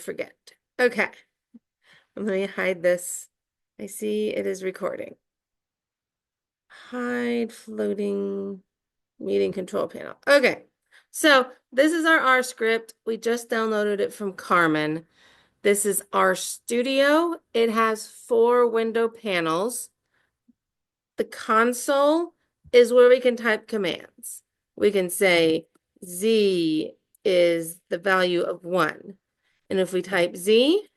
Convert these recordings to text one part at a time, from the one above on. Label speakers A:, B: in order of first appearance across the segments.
A: forget. Okay, let me hide this. I see it is recording. Hide floating meeting control panel. Okay, so this is our R script. We just downloaded it from Carmen. This is our studio. It has 4 window panels. The console is where we can type commands. We can say Z is the value of 1. And if we type Z,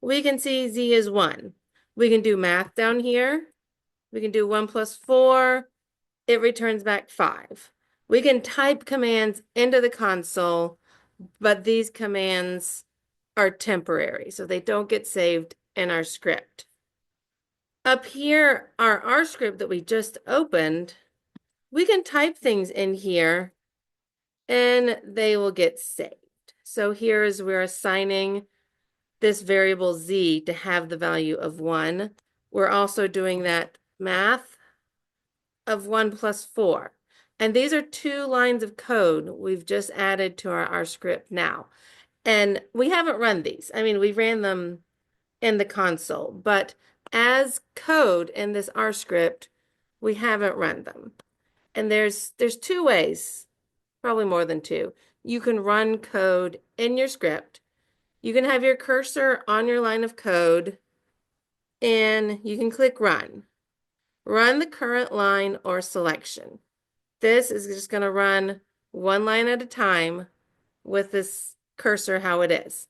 A: we can see Z is 1. We can do math down here. We can do 1 plus 4. It returns back 5. We can type commands into the console, but these commands are temporary, so they don't get saved in our script. Up here, our R script that we just opened, we can type things in here and they will get saved. So here's we're assigning this variable Z to have the value of 1. We're also doing that math of 1 plus 4. And these are 2 lines of code we've just added to our script now. And we haven't run these. I mean, we ran them in the console, but as code in this R script, we haven't run them. And there's 2 ways, probably more than 2. You can run code in your script. You can have your cursor on your line of code and you can click run. Run the current line or selection. This is just going to run 1 line at a time with this cursor how it is.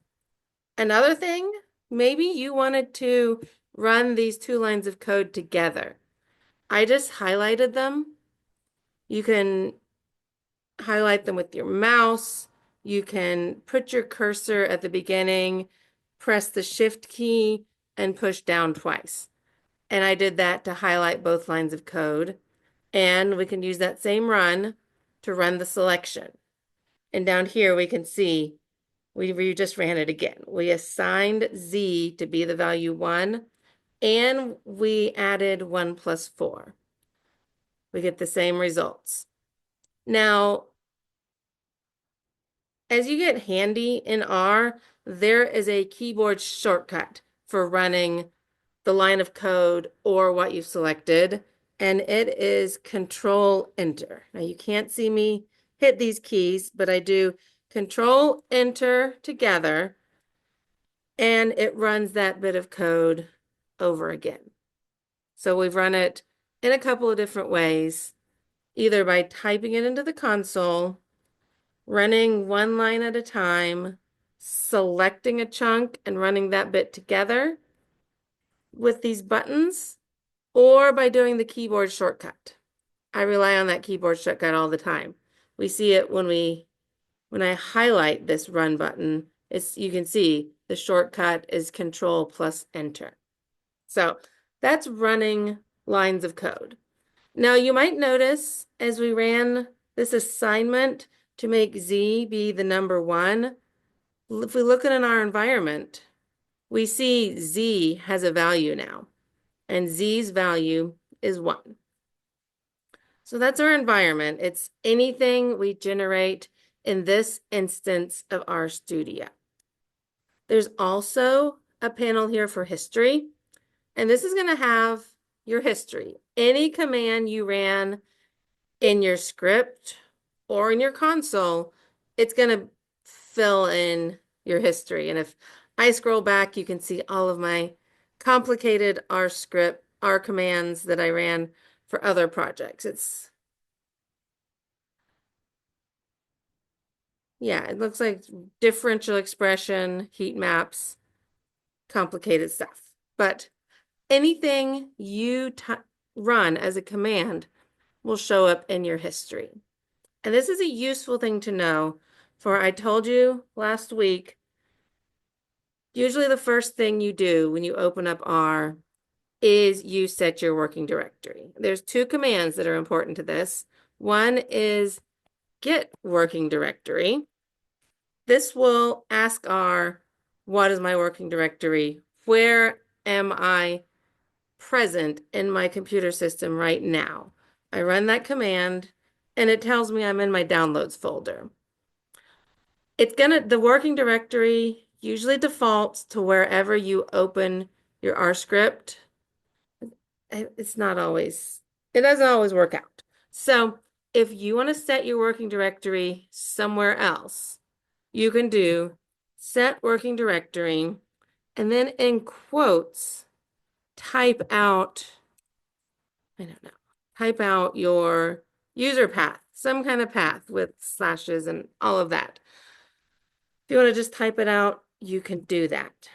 A: Another thing, maybe you wanted to run these 2 lines of code together. I just highlighted them. You can highlight them with your mouse. You can put your cursor at the beginning, press the shift key, and push down twice. And I did that to highlight both lines of code. And we can use that same run to run the selection. And down here we can see we just ran it again. We assigned Z to be the value 1, and we added 1 plus 4. We get the same results. Now, as you get handy in R, there is a keyboard shortcut for running the line of code or what you've selected, and it is Control Enter. Now, you can't see me hit these keys, but I do Control Enter together, and it runs that bit of code over again. So we've run it in a couple of different ways, either by typing it into the console, running 1 line at a time, selecting a chunk and running that bit together with these buttons, or by doing the keyboard shortcut. I rely on that keyboard shortcut all the time. We see it when I highlight this run button, you can see the shortcut is Control plus Enter. So that's running lines of code. Now you might notice as we ran this assignment to make Z be the number 1, if we look at in our environment, we see Z has a value now, and Z's value is 1. So that's our environment. It's anything we generate in this instance of RStudio. There's also a panel here for history, and this is going to have your history. Any command you ran in your script or in your console, it's going to fill in your history. And if I scroll back, you can see all of my complicated R commands that I ran for other projects. Yeah, it looks like differential expression, heat maps, complicated stuff. But anything you run as a command will show up in your history. And this is a useful thing to know, for I told you last week, usually the first thing you do when you open up R is you set your working directory. There's 2 commands that are important to this. One is get working directory. This will ask R, what is my working directory? Where am I present in my computer system right now? I run that command and it tells me I'm in my downloads folder. The working directory usually defaults to wherever you open your R script. It's not always, it doesn't always work out. So if you want to set your working directory somewhere else, you can do set working directory and then in quotes, type out, I don't know, type out your user path, some kind of path with slashes and all of that. If you want to just type it out, you can do that.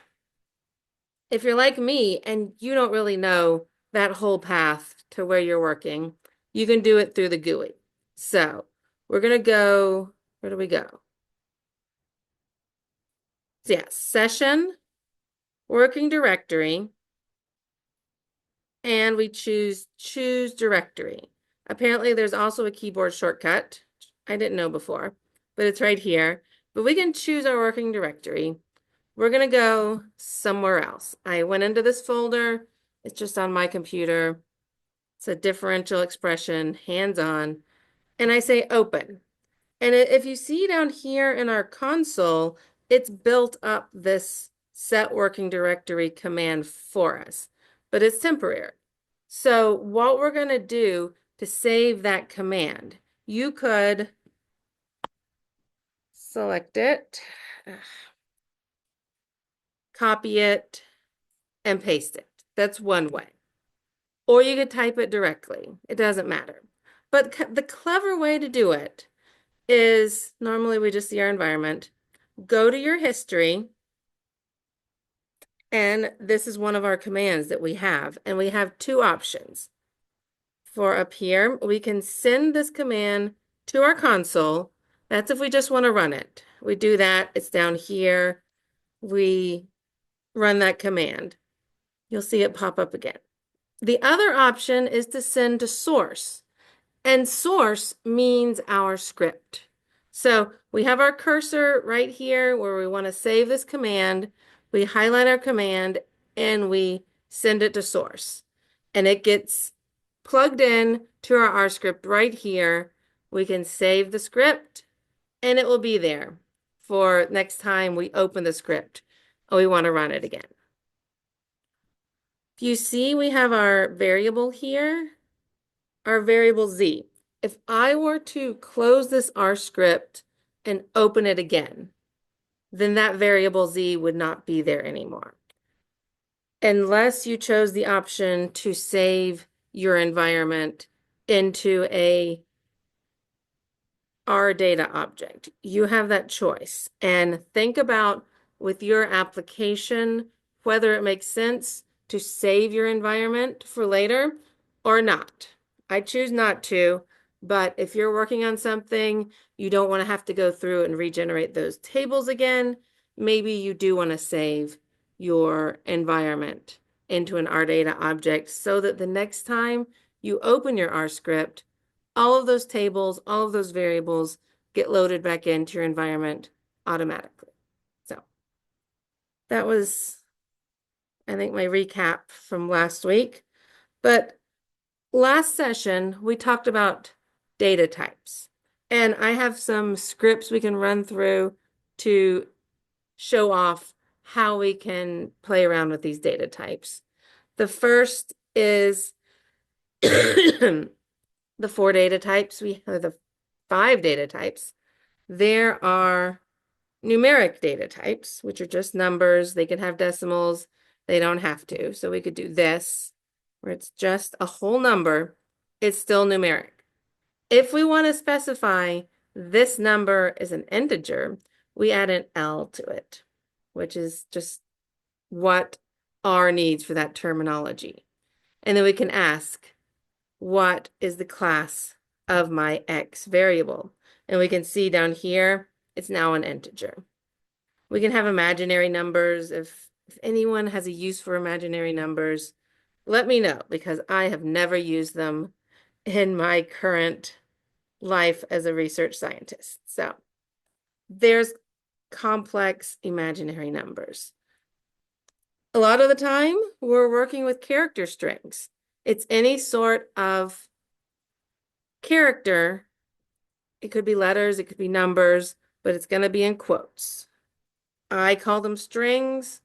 A: If you're like me and you don't really know that whole path to where you're working, you can do it through the GUI. So we're going to go, where do we go? So yeah, session, working directory, and we choose directory. Apparently there's also a keyboard shortcut. I didn't know before, but it's right here. But we can choose our working directory. We're going to go somewhere else. I went into this folder. It's just on my computer. It's a differential expression, hands-on, and I say open. And if you see down here in our console, it's built up this set working directory command for us, but it's temporary. So what we're going to do to save that command, you could select it, copy it, and paste it. That's one way. Or you could type it directly. It doesn't matter. But the clever way to do it is normally we just see our environment. Go to your history. And this is one of our commands that we have. And we have two options. For up here, we can send this command to our console. That's if we just want to run it. We do that. It's down here. We run that command. You'll see it pop up again. The other option is to send to source. And source means our script. So we have our cursor right here where we want to save this command. We highlight our command and we send it to source. And it gets plugged in to our R script right here. We can save the script and it will be there for next time we open the script or we want to run it again. If you see, we have our variable here, our variable Z. If I were to close this R script and open it again, then that variable Z would not be there anymore. Unless you chose the option to save your environment into a R data object. You have that choice. And think about with your application whether it makes sense to save your environment for later or not. I choose not to, but if you're working on something, you don't want to have to go through and regenerate those tables again, maybe you do want to save your environment into an R data object so that the next time you open your R script, all of those tables, all of those variables get loaded back into your environment automatically. So that was, I think, my recap from last week. But last session, we talked about data types. And I have some scripts we can run through to show off how we can play around with these data types. The first is the 4 data types. We have the 5 data types. There are numeric data types, which are just numbers. They can have decimals. They don't have to. So we could do this, where it's just a whole number. It's still numeric. If we want to specify this number is an integer, we add an L to it, which is just what R needs for that terminology. And then we can ask, what is the class of my X variable? And we can see down here, it's now an integer. We can have imaginary numbers. If anyone has a use for imaginary numbers, let me know because I have never used them in my current life as a research scientist. So there's complex imaginary numbers. A lot of the time, we're working with character strings. It's any sort of character. It could be letters, it could be numbers, but it's going to be in quotes. I call them strings,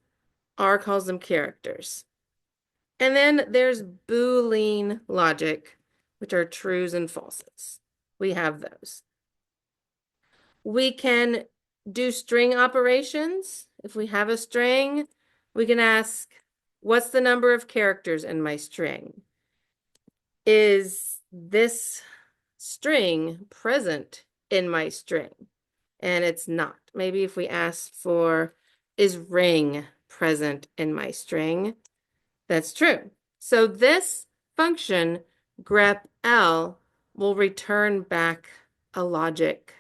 A: R calls them characters. And then there's Boolean logic, which are trues and falses. We have those. We can do string operations. If we have a string, we can ask, what's the number of characters in my string? Is this string present in my string? And it's not. Maybe if we ask for, is ring present in my string? That's true. So this function, grepl, will return back a logic,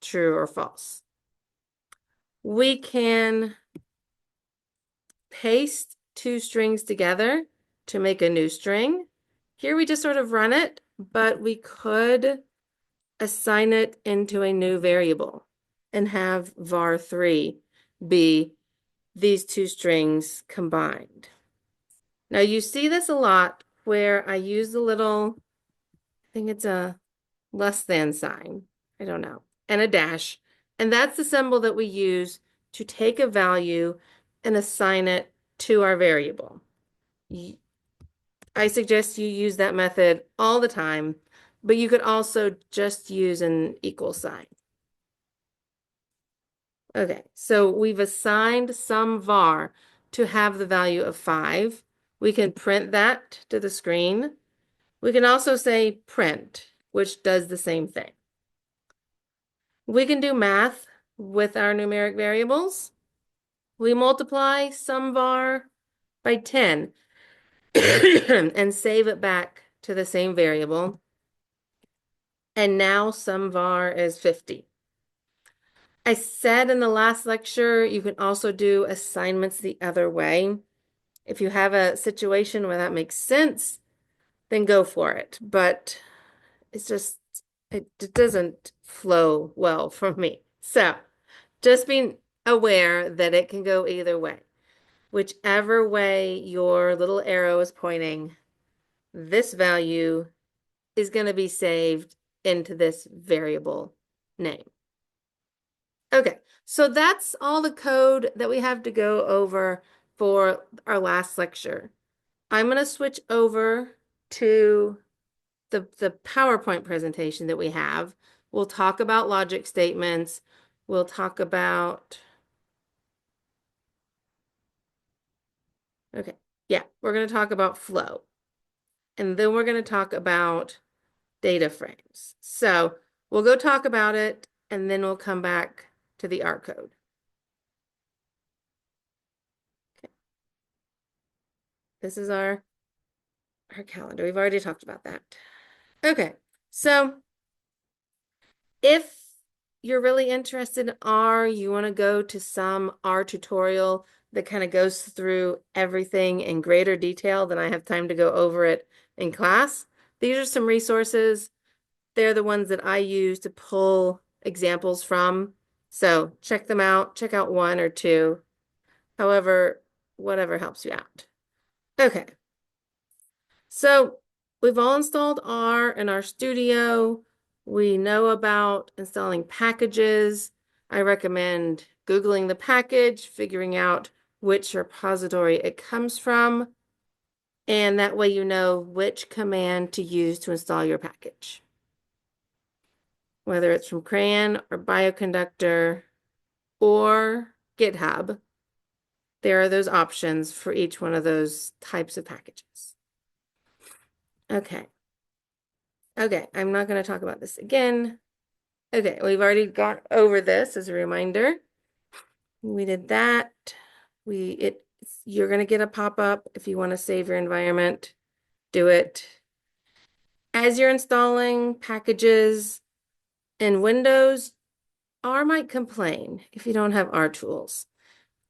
A: true or false. We can paste two strings together to make a new string. Here we just sort of run it, but we could assign it into a new variable and have var3 be these two strings combined. Now you see this a lot where I use the little, I think it's a less than sign, I don't know, and a dash. And that's the symbol that we use to take a value and assign it to our variable. I suggest you use that method all the time, but you could also just use an equal sign. Okay, so we've assigned some var to have the value of 5. We can print that to the screen. We can also say print, which does the same thing. We can do math with our numeric variables. We multiply some var by 10 and save it back to the same variable. And now some var is 50. I said in the last lecture, you can also do assignments the other way. If you have a situation where that makes sense, then go for it. But it's just, it doesn't flow well for me. So just being aware that it can go either way. Whichever way your little arrow is pointing, this value is going to be saved into this variable name. Okay, so that's all the code that we have to go over for our last lecture. I'm going to switch over to the PowerPoint presentation that we have. We'll talk about logic statements. We'll talk about, okay, yeah, we're going to talk about flow. And then we're going to talk about data frames. So we'll go talk about it, and then we'll come back to the R code. Okay. This is our calendar. We've already talked about that. Okay, so if you're really interested in R, you want to go to some R tutorial that kind of goes through everything in greater detail than I have time to go over it in class. These are some resources. They're the ones that I use to pull examples from. So check them out. Check out one or two. However, whatever helps you out. Okay. So we've all installed R in our studio. We know about installing packages. I recommend Googling the package, figuring out which repository it comes from, and that way you know which command to use to install your package. Whether it's from Crayon or Bioconductor or GitHub, there are those options for each one of those types of packages. Okay. Okay, I'm not going to talk about this again. Okay, we've already gone over this as a reminder. We did that. You're going to get a pop-up if you want to save your environment. Do it. As you're installing packages in Windows, R might complain if you don't have R tools.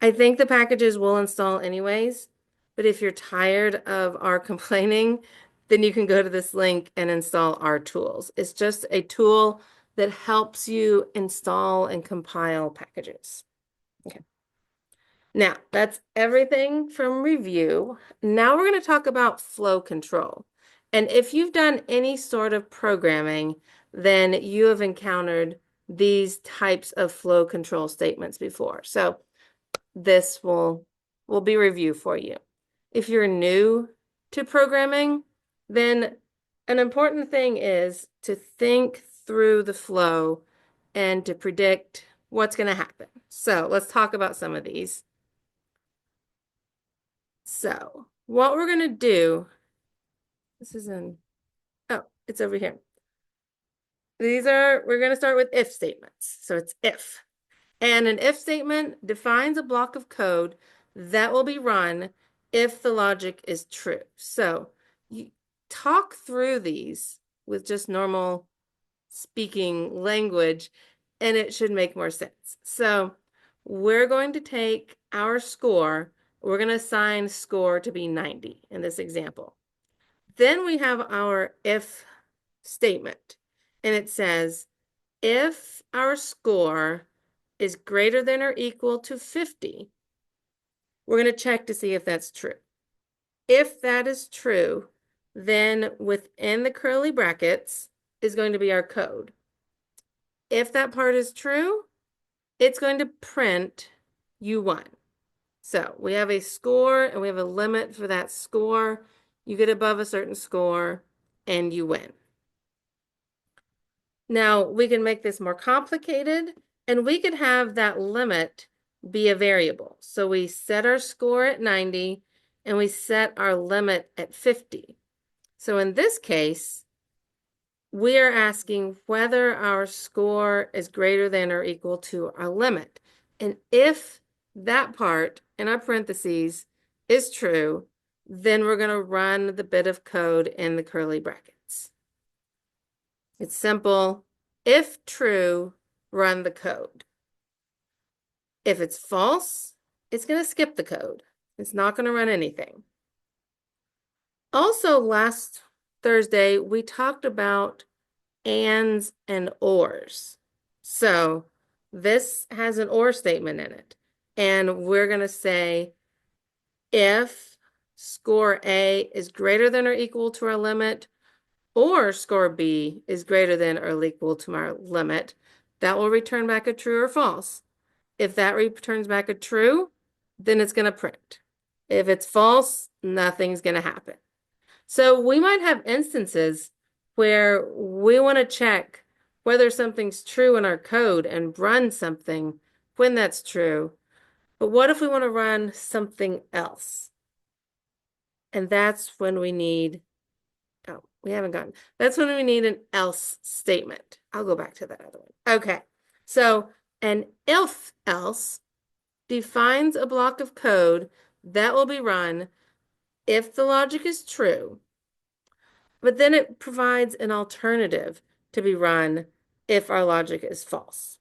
A: I think the packages will install anyways, but if you're tired of R complaining, then you can go to this link and install R tools. It's just a tool that helps you install and compile packages. Okay. Now, that's everything from review. Now we're going to talk about flow control. And if you've done any sort of programming, then you have encountered these types of flow control statements before. So this will be review for you. If you're new to programming, then an important thing is to think through the flow and to predict what's going to happen. So let's talk about some of these. So what we're going to do, this is oh, it's over here. We're going to start with if statements. So it's if. And an if statement defines a block of code that will be run if the logic is true. So you talk through these with just normal speaking language, and it should make more sense. So we're going to take our score, we're going to assign score to be 90 in this example. Then we have our if statement, and it says, if our score is greater than or equal to 50, we're going to check to see if that's true. If that is true, then within the curly brackets is going to be our code. If that part is true, it's going to print you won. So we have a score and we have a limit for that score. You get above a certain score and you win. Now we can make this more complicated and we could have that limit be a variable. So we set our score at 90 and we set our limit at 50. So in this case, we are asking whether our score is greater than or equal to our limit. And if that part in our parentheses is true, then we're going to run the bit of code in the curly brackets. It's simple. If true, run the code. If it's false, it's going to skip the code. It's not going to run anything. Also, last Thursday, we talked about ands and ors. So this has an or statement in it. And we're going to say if score A is greater than or equal to our limit, or score B is greater than or equal to our limit, that will return back a true or false. If that returns back a true, then it's going to print. If it's false, nothing's going to happen. So we might have instances where we want to check whether something's true in our code and run something when that's true. But what if we want to run something else? And that's when we need, oh, we haven't gotten, that's when we need an else statement. I'll go back to that other one. Okay, so an if else defines a block of code that will be run if the logic is true, but then it provides an alternative to be run if our logic is false.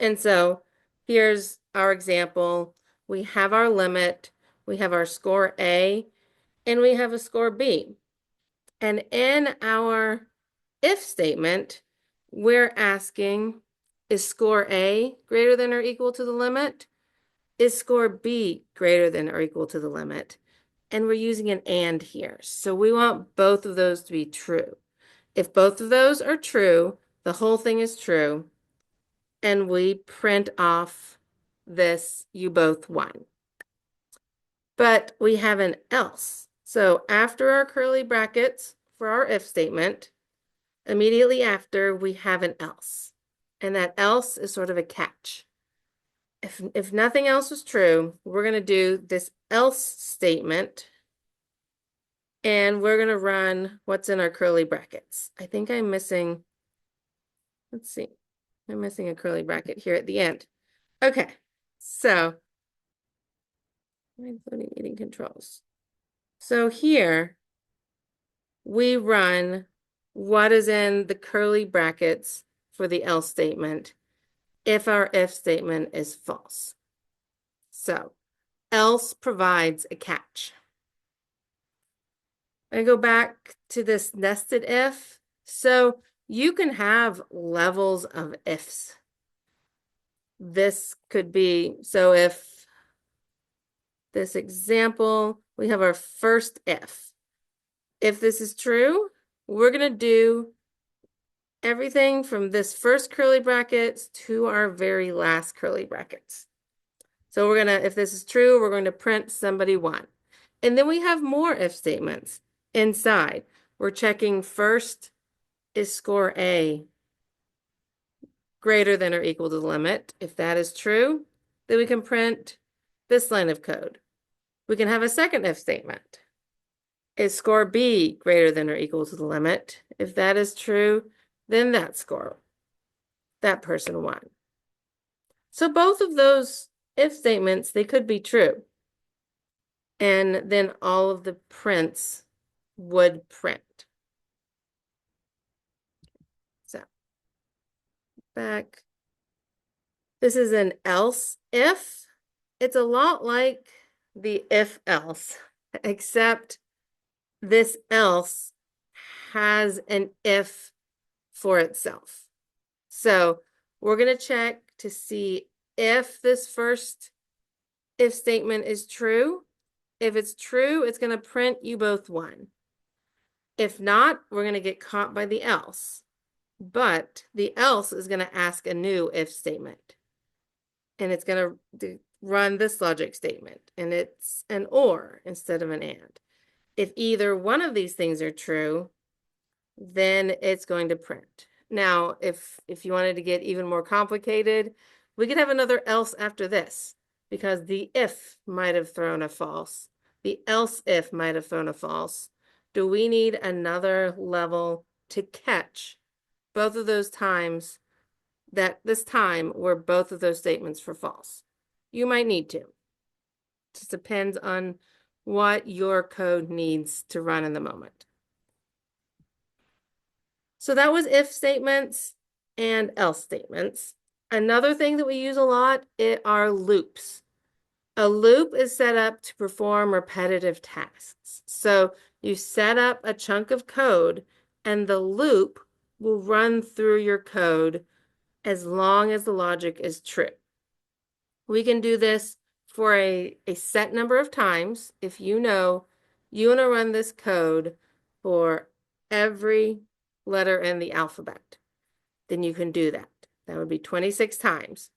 A: And so here's our example. We have our limit, we have our score A, and we have a score B. And in our if statement, we're asking, is score A greater than or equal to the limit? Is score B greater than or equal to the limit? And we're using an and here. So we want both of those to be true. If both of those are true, the whole thing is true, and we print off this, you both won. But we have an else. So after our curly brackets for our if statement, immediately after we have an else. And that else is sort of a catch. If nothing else is true, we're going to do this else statement and we're going to run what's in our curly brackets. I think I'm missing, let's see, I'm missing a curly bracket here at the end. Okay, so including meeting controls. So here we run what is in the curly brackets for the else statement if our if statement is false. So else provides a catch. I go back to this nested if. So you can have levels of ifs. This could be, so if this example, we have our first if. If this is true, we're going to do everything from this first curly brackets to our very last curly brackets. So we're gonna, if this is true, we're going to print somebody 1. And then we have more if statements inside. We're checking first, is score A greater than or equal to the limit? If that is true, then we can print this line of code. We can have a second if statement. Is score B greater than or equal to the limit? If that is true, then that score, that person won. So both of those if statements, they could be true. And then all of the prints would print. So back. This is an else if. It's a lot like the if else, except this else has an if for itself. So we're going to check to see if this first if statement is true. If it's true, it's going to print you both 1. If not, we're going to get caught by the else. But the else is going to ask a new if statement. And it's going to run this logic statement. And it's an or instead of an and. If either one of these things are true, then it's going to print. Now, if you wanted to get even more complicated, we could have another else after this, because the if might have thrown a false. The else if might have thrown a false. Do we need another level to catch both of those times, that this time where both of those statements were false? You might need to. It just depends on what your code needs to run in the moment. So that was if statements and else statements. Another thing that we use a lot are loops. A loop is set up to perform repetitive tasks. So you set up a chunk of code and the loop will run through your code as long as the logic is true. We can do this for a set number of times. If you know you want to run this code for every letter in the alphabet, then you can do that. That would be 26 times.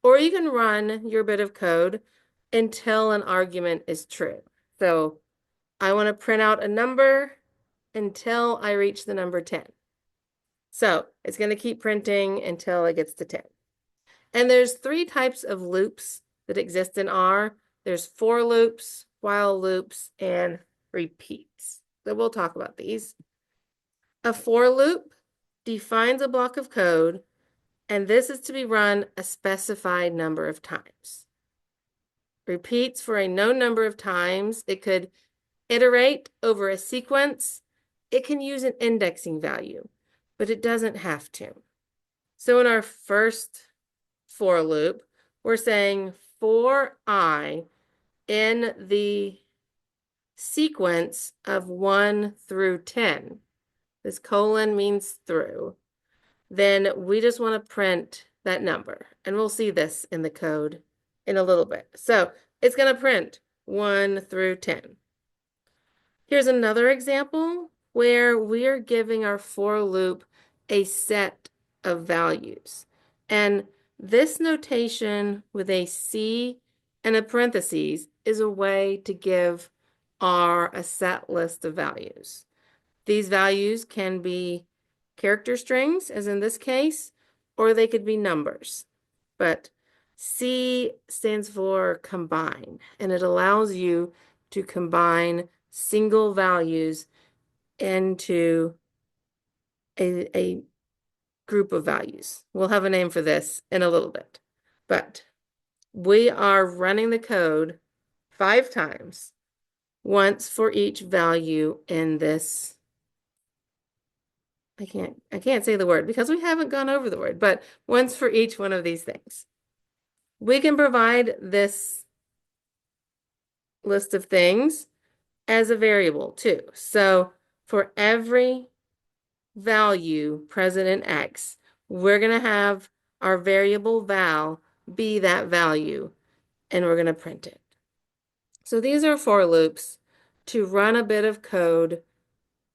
A: Or you can run your bit of code until an argument is true. So I want to print out a number until I reach the number 10. So it's going to keep printing until it gets to 10. And there's 3 types of loops that exist in R. There's for loops, while loops, and repeats. So we'll talk about these. A for loop defines a block of code, and this is to be run a specified number of times. Repeats for a known number of times. It could iterate over a sequence. It can use an indexing value, but it doesn't have to. So in our first for loop, we're saying for I in the sequence of 1 through 10. This colon means through. Then we just want to print that number. And we'll see this in the code in a little bit. So it's going to print 1 through 10. Here's another example where we are giving our for loop a set of values. And this notation with a C and a parentheses is a way to give R a set list of values. These values can be character strings, as in this case, or they could be numbers. But C stands for combine, and it allows you to combine single values into a group of values. We'll have a name for this in a little bit. But we are running the code 5 times, once for each value in this. I can't say the word because we haven't gone over the word, but once for each one of these things. We can provide this list of things as a variable too. So for every value present in X, we're going to have our variable val be that value, and we're going to print it. So these are for loops to run a bit of code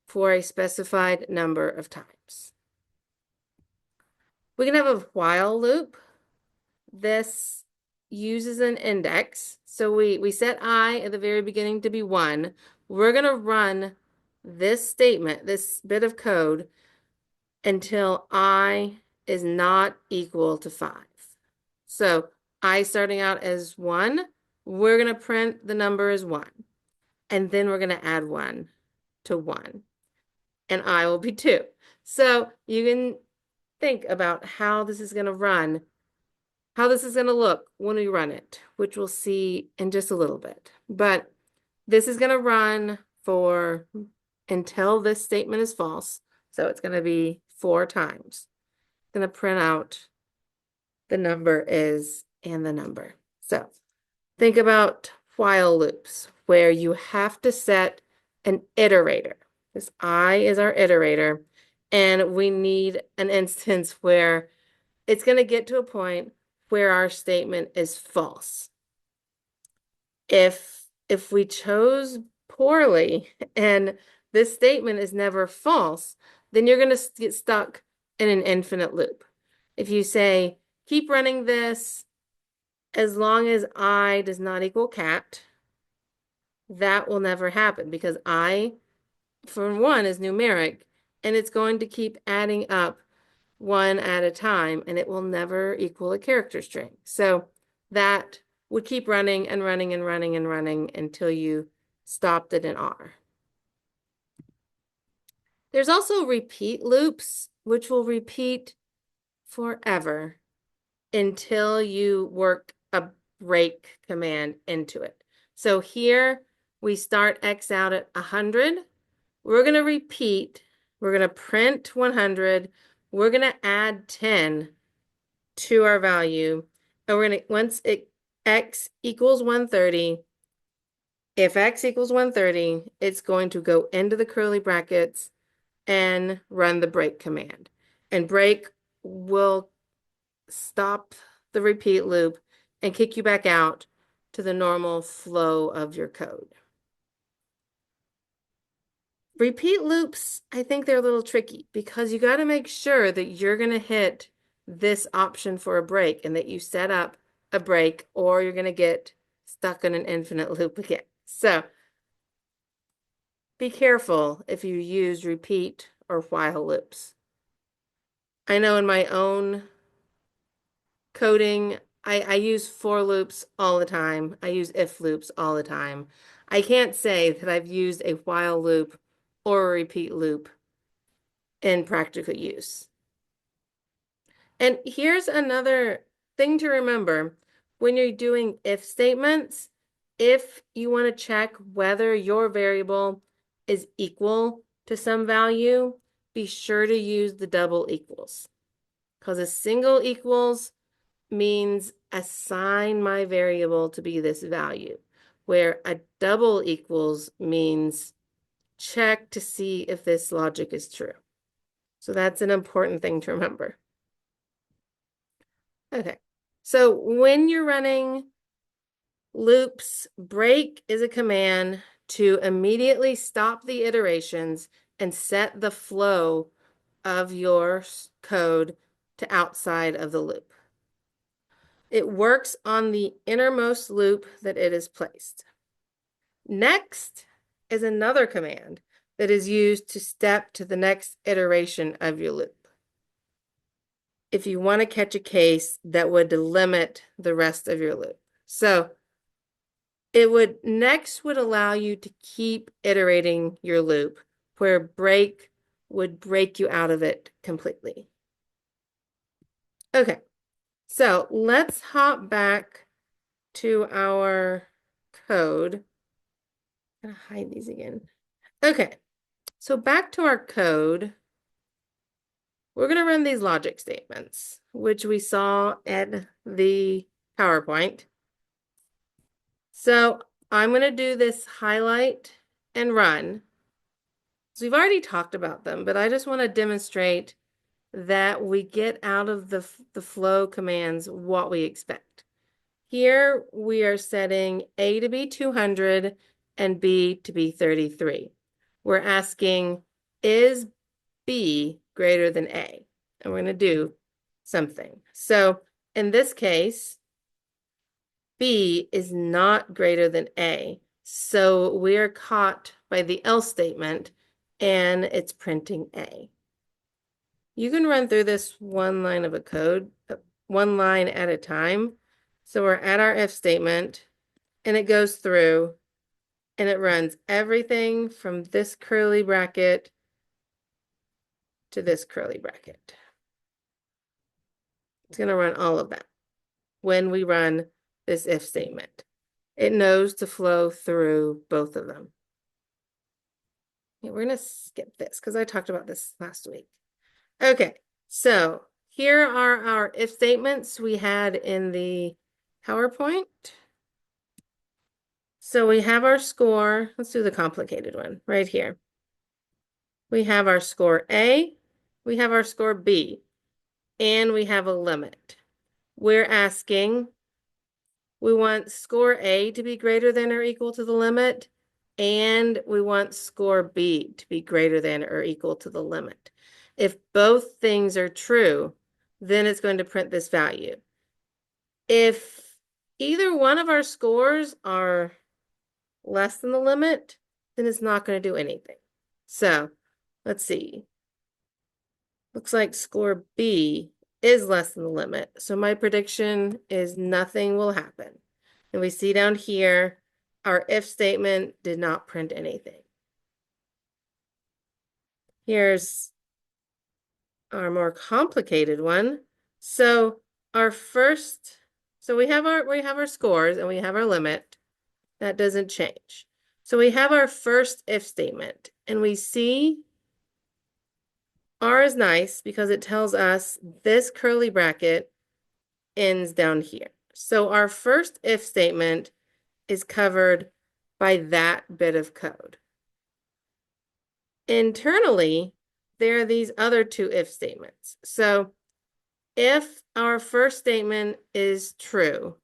A: for a specified number of times. We can have a while loop. This uses an index. So we set I at the very beginning to be 1. We're going to run this statement, this bit of code, until I is not equal to 5. So I starting out as 1, we're going to print the number as 1. And then we're going to add 1 to 1. And I will be 2. So you can think about how this is going to run, how this is going to look when we run it, which we'll see in just a little bit. But this is going to run for until this statement is false. So it's going to be 4 times. Going to print out the number is and the number. So think about while loops where you have to set an iterator. This I is our iterator, and we need an instance where it's going to get to a point where our statement is false. If we chose poorly and this statement is never false, then you're going to get stuck in an infinite loop. If you say, keep running this as long as I does not equal cat, that will never happen because I, for 1, is numeric, and it's going to keep adding up 1 at a time, and it will never equal a character string. So that would keep running and running and running and running until you stopped it in R. There's also repeat loops, which will repeat forever until you work a break command into it. So here we start X out at 100. We're going to repeat. We're going to print 100. We're going to add 10 to our value. And we're going to, once X equals 130, if X equals 130, it's going to go into the curly brackets and run the break command. And break will stop the repeat loop and kick you back out to the normal flow of your code. Repeat loops, I think they're a little tricky because you got to make sure that you're going to hit this option for a break and that you set up a break, or you're going to get stuck in an infinite loop again. So be careful if you use repeat or while loops. I know in my own coding, I use for loops all the time. I use if loops all the time. I can't say that I've used a while loop or a repeat loop in practical use. And here's another thing to remember when you're doing if statements. If you want to check whether your variable is equal to some value, be sure to use the double equals, because a single equals means assign my variable to be this value, where a double equals means check to see if this logic is true. So that's an important thing to remember. Okay, so when you're running loops, break is a command to immediately stop the iterations and set the flow of your code to outside of the loop. It works on the innermost loop that it is placed. Next is another command that is used to step to the next iteration of your loop if you want to catch a case that would limit the rest of your loop. So it would allow you to keep iterating your loop, where break would break you out of it completely. Okay, so let's hop back to our code. I'm gonna hide these again. Okay, so back to our code. We're gonna run these logic statements, which we saw in the PowerPoint. So I'm gonna do this highlight and run. So we've already talked about them, but I just want to demonstrate that we get out of the flow commands what we expect. Here we are setting A to be 200 and B to be 33. We're asking, is B greater than A? And we're going to do something. So in this case, B is not greater than A. So we're caught by the else statement and it's printing A. You can run through this one line of a code, one line at a time. So we're at our if statement and it goes through and it runs everything from this curly bracket to this curly bracket. It's going to run all of that when we run this if statement. It knows to flow through both of them. Yeah, we're going to skip this because I talked about this last week. Okay, so here are our if statements we had in the PowerPoint. So we have our score. Let's do the complicated one right here. We have our score A, we have our score B, and we have a limit. We're asking, we want score A to be greater than or equal to the limit, and we want score B to be greater than or equal to the limit. If both things are true, then it's going to print this value. If either one of our scores are less than the limit, then it's not going to do anything. So let's see. Looks like score B is less than the limit. So my prediction is nothing will happen. And we see down here, our if statement did not print anything. Here's our more complicated one. So our first, so we have our scores and we have our limit. That doesn't change. So we have our first if statement and we see R is nice because it tells us this curly bracket ends down here. So our first if statement is covered by that bit of code. Internally, there are these other two if statements. So if our first statement is true,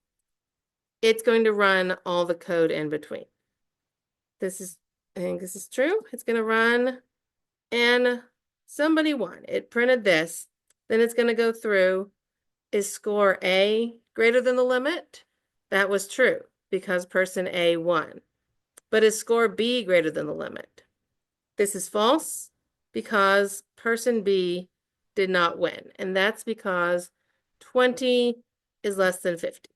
A: it's going to run all the code in between. I think this is true. It's going to run and somebody won. It printed this. Then it's going to go through. Is score A greater than the limit? That was true because person A won. But is score B greater than the limit? This is false because person B did not win. And that's because 20 is less than 50.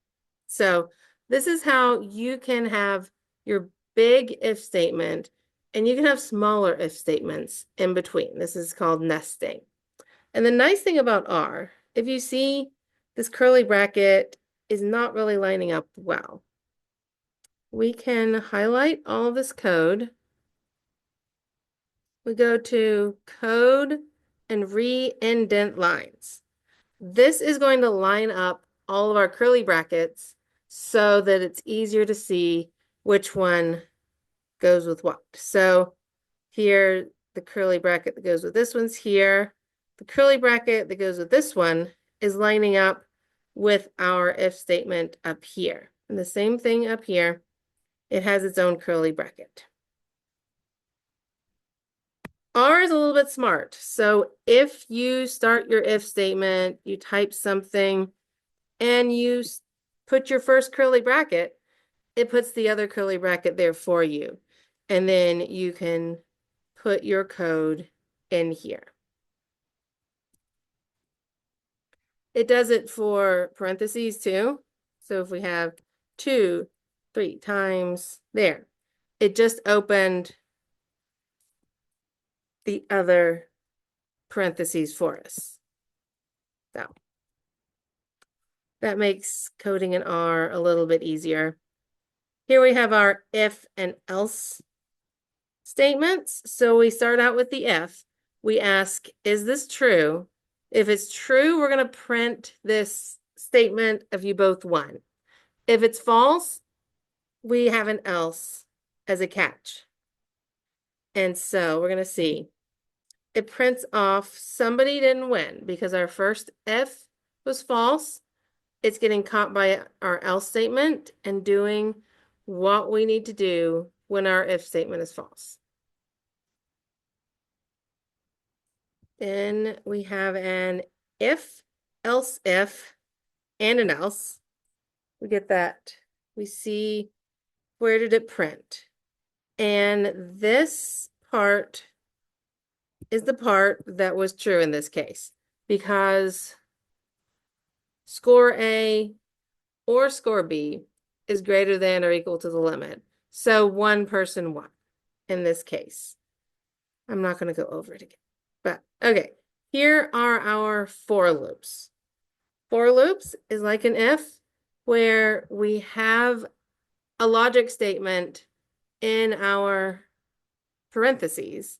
A: So this is how you can have your big if statement and you can have smaller if statements in between. This is called nesting. And the nice thing about R, if you see this curly bracket is not really lining up well, we can highlight all this code. We go to code and re-indent lines. This is going to line up all of our curly brackets so that it's easier to see which one goes with what. So here, the curly bracket that goes with this one's here. The curly bracket that goes with this one is lining up with our if statement up here. And the same thing up here, it has its own curly bracket. R is a little bit smart. So if you start your if statement, you type something, and you put your first curly bracket, it puts the other curly bracket there for you. And then you can put your code in here. It does it for parentheses too. So if we have 2, 3 times there, it just opened the other parentheses for us. So that makes coding in R a little bit easier. Here we have our if and else statements. So we start out with the if. We ask, is this true? If it's true, we're going to print this statement of you both won. If it's false, we have an else as a catch. And so we're going to see. It prints off somebody didn't win because our first if was false. It's getting caught by our else statement and doing what we need to do when our if statement is false. Then we have an if, else if, and an else. We get that we see where did it print. And this part is the part that was true in this case, because score A or score B is greater than or equal to the limit. So one person won in this case. I'm not going to go over it again. But okay, here are our for loops. For loops is like an if, where we have a logic statement in our parentheses.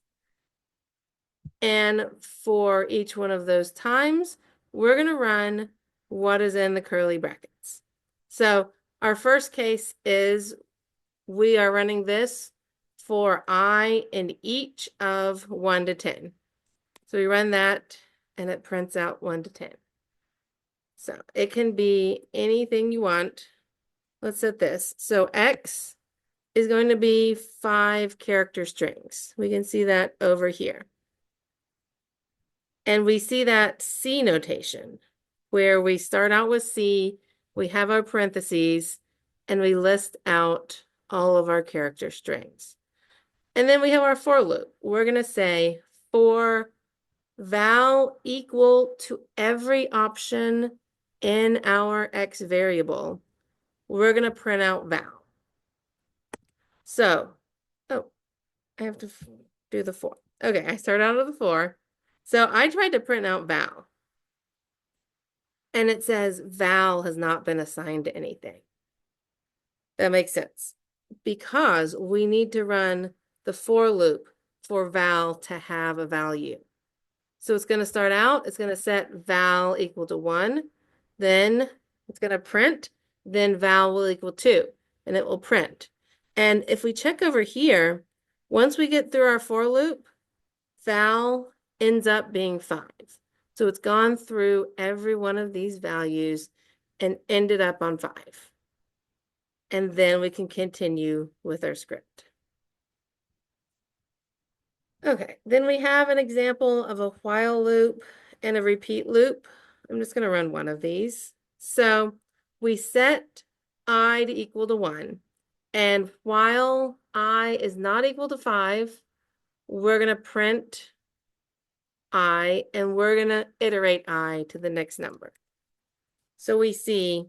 A: And for each one of those times, we're going to run what is in the curly brackets. So our first case is we are running this for I in each of 1 to 10. So we run that and it prints out 1 to 10. So it can be anything you want. Let's set this. So X is going to be 5 character strings. We can see that over here. And we see that C notation, where we start out with C, we have our parentheses, and we list out all of our character strings. And then we have our for loop. We're going to say for val equal to every option in our X variable, we're going to print out val. So, oh, I have to do the for. Okay, I start out of the for. So I tried to print out val. And it says val has not been assigned to anything. That makes sense. Because we need to run the for loop for val to have a value. So it's going to start out, it's going to set val equal to 1. Then it's going to print. Then val will equal 2. And it will print. And if we check over here, once we get through our for loop, val ends up being 5. So it's gone through every one of these values and ended up on 5. And then we can continue with our script. Okay, then we have an example of a while loop and a repeat loop. I'm just going to run one of these. So we set I to equal to 1. And while I is not equal to 5, we're going to print I, and we're going to iterate I to the next number. So we see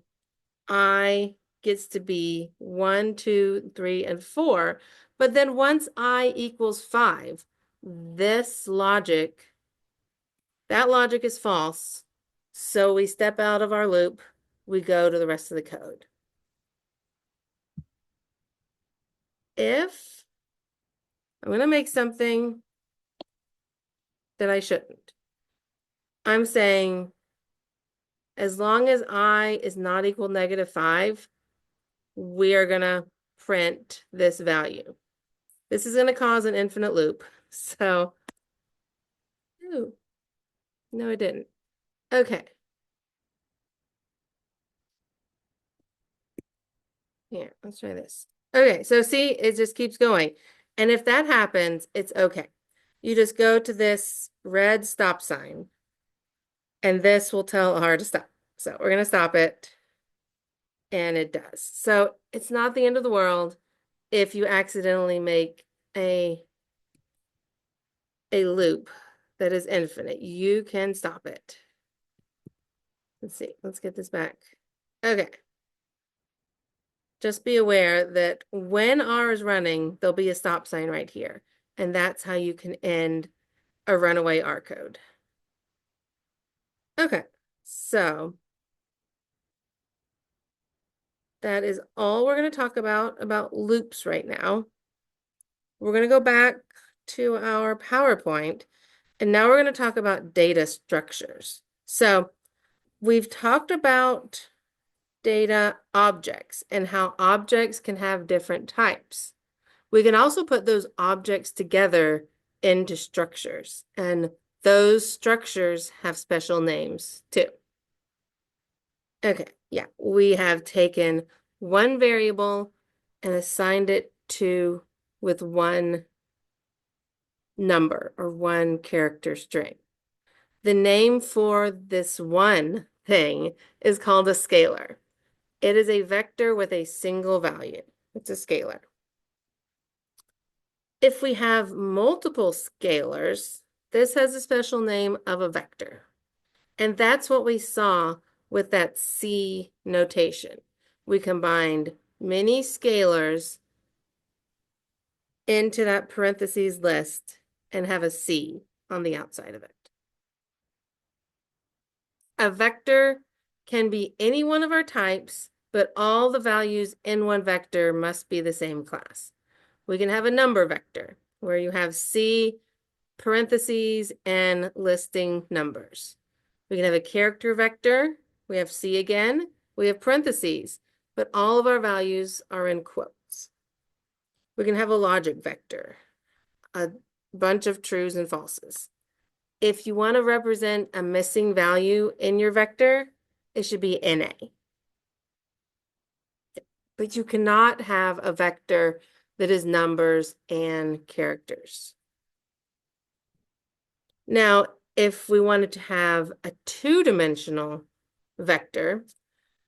A: I gets to be 1, 2, 3, and 4. But then once I equals 5, this logic, that logic is false. So we step out of our loop. We go to the rest of the code. If I'm going to make something that I shouldn't, I'm saying as long as I is not equal to -5, we are going to print this value. This is going to cause an infinite loop. So, ooh, no, it didn't. Okay. Here, let's try this. Okay, so see, it just keeps going. And if that happens, it's okay. You just go to this red stop sign, and this will tell R to stop. So we're going to stop it, and it does. So it's not the end of the world if you accidentally make a loop that is infinite. You can stop it. Let's see. Let's get this back. Okay. Just be aware that when R is running, there'll be a stop sign right here. And that's how you can end a runaway R code. Okay. So that is all we're going to talk about loops right now. We're going to go back to our PowerPoint, and now we're going to talk about data structures. So we've talked about data objects and how objects can have different types. We can also put those objects together into structures, and those structures have special names too. Okay, yeah, we have taken one variable and assigned it to with one number or one character string. The name for this one thing is called a scalar. It is a vector with a single value. It's a scalar. If we have multiple scalars, this has a special name of a vector. And that's what we saw with that C notation. We combined many scalars into that parentheses list and have a C on the outside of it. A vector can be any one of our types, but all the values in one vector must be the same class. We can have a number vector where you have C, parentheses, and listing numbers. We can have a character vector. We have C again. We have parentheses, but all of our values are in quotes. We can have a logic vector, a bunch of trues and falses. If you want to represent a missing value in your vector, it should be NA. But you cannot have a vector that is numbers and characters. Now, if we wanted to have a two-dimensional vector,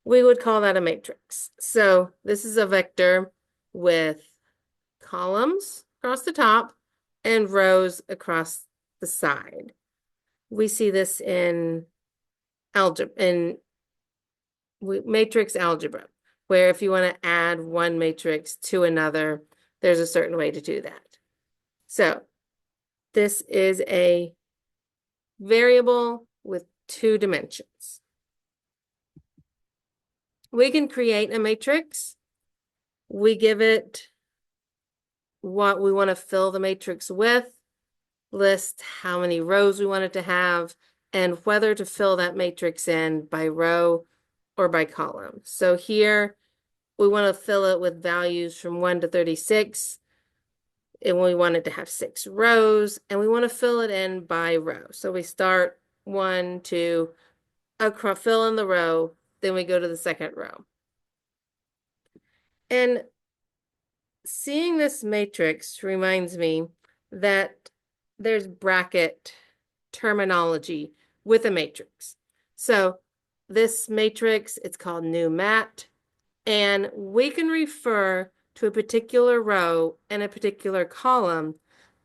A: we would call that a matrix. So this is a vector with columns across the top and rows across the side. We see this in matrix algebra, where if you want to add one matrix to another, there's a certain way to do that. So this is a variable with two dimensions. We can create a matrix. We give it what we want to fill the matrix with, list how many rows we want it to have, and whether to fill that matrix in by row or by column. So here we want to fill it with values from 1 to 36, and we want it to have 6 rows, and we want to fill it in by row. So we start 1, 2, fill in the row, then we go to the second row. And seeing this matrix reminds me that there's bracket terminology with a matrix. So this matrix, it's called new mat, and we can refer to a particular row and a particular column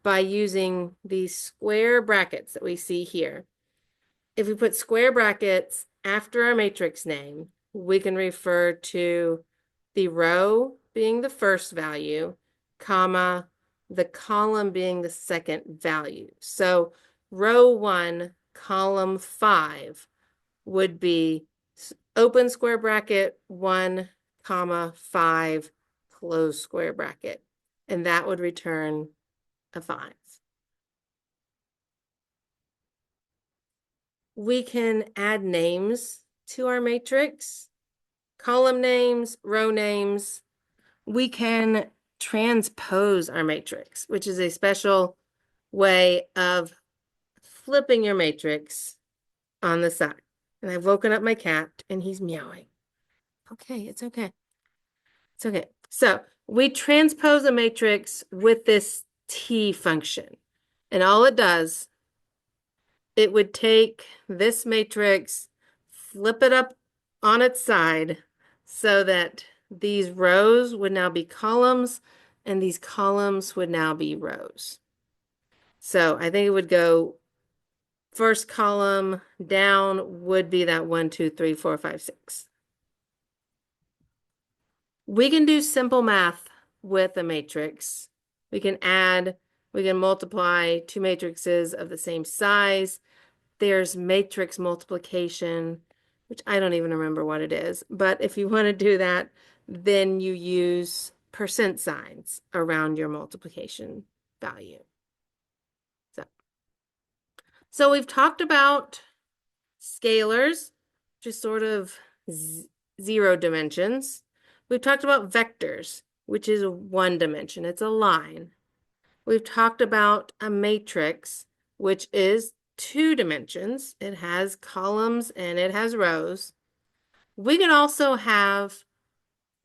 A: by using these square brackets that we see here. If we put square brackets after our matrix name, we can refer to the row being the first value, comma, the column being the second value. So row 1, column 5 would be open square bracket 1, comma 5, close square bracket. And that would return a 5. We can add names to our matrix, column names, row names. We can transpose our matrix, which is a special way of flipping your matrix on the side. And I've woken up my cat and he's meowing. Okay, it's okay. It's okay. So we transpose a matrix with this T function. And all it does, it would take this matrix, flip it up on its side so that these rows would now be columns and these columns would now be rows. So I think it would go first column down would be that 1, 2, 3, 4, 5, 6. We can do simple math with a matrix. We can add, we can multiply two matrices of the same size. There's matrix multiplication, which I don't even remember what it is. But if you want to do that, then you use percent signs around your multiplication value. So we've talked about scalars, just sort of 0 dimensions. We've talked about vectors, which is 1 dimension. It's a line. We've talked about a matrix, which is 2 dimensions. It has columns and it has rows. We can also have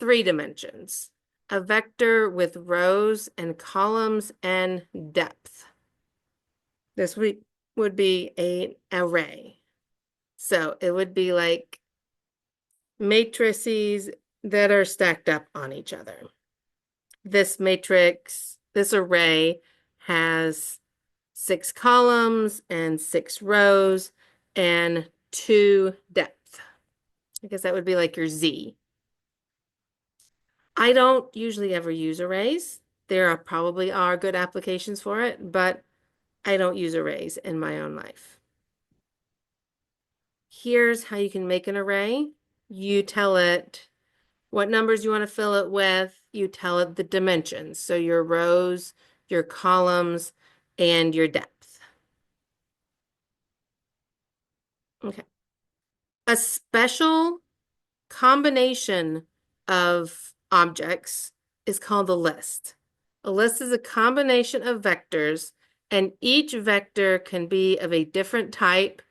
A: 3 dimensions, a vector with rows and columns and depth. This would be an array. So it would be like matrices that are stacked up on each other. This array has 6 columns and 6 rows and 2 depth. I guess that would be like your Z. I don't usually ever use arrays. Probably are good applications for it, but I don't use arrays in my own life. Here's how you can make an array. You tell it what numbers you want to fill it with. You tell it the dimensions. So your rows, your columns, and your depth. Okay. A special combination of objects is called a list. A list is a combination of vectors, and each vector can be of a different type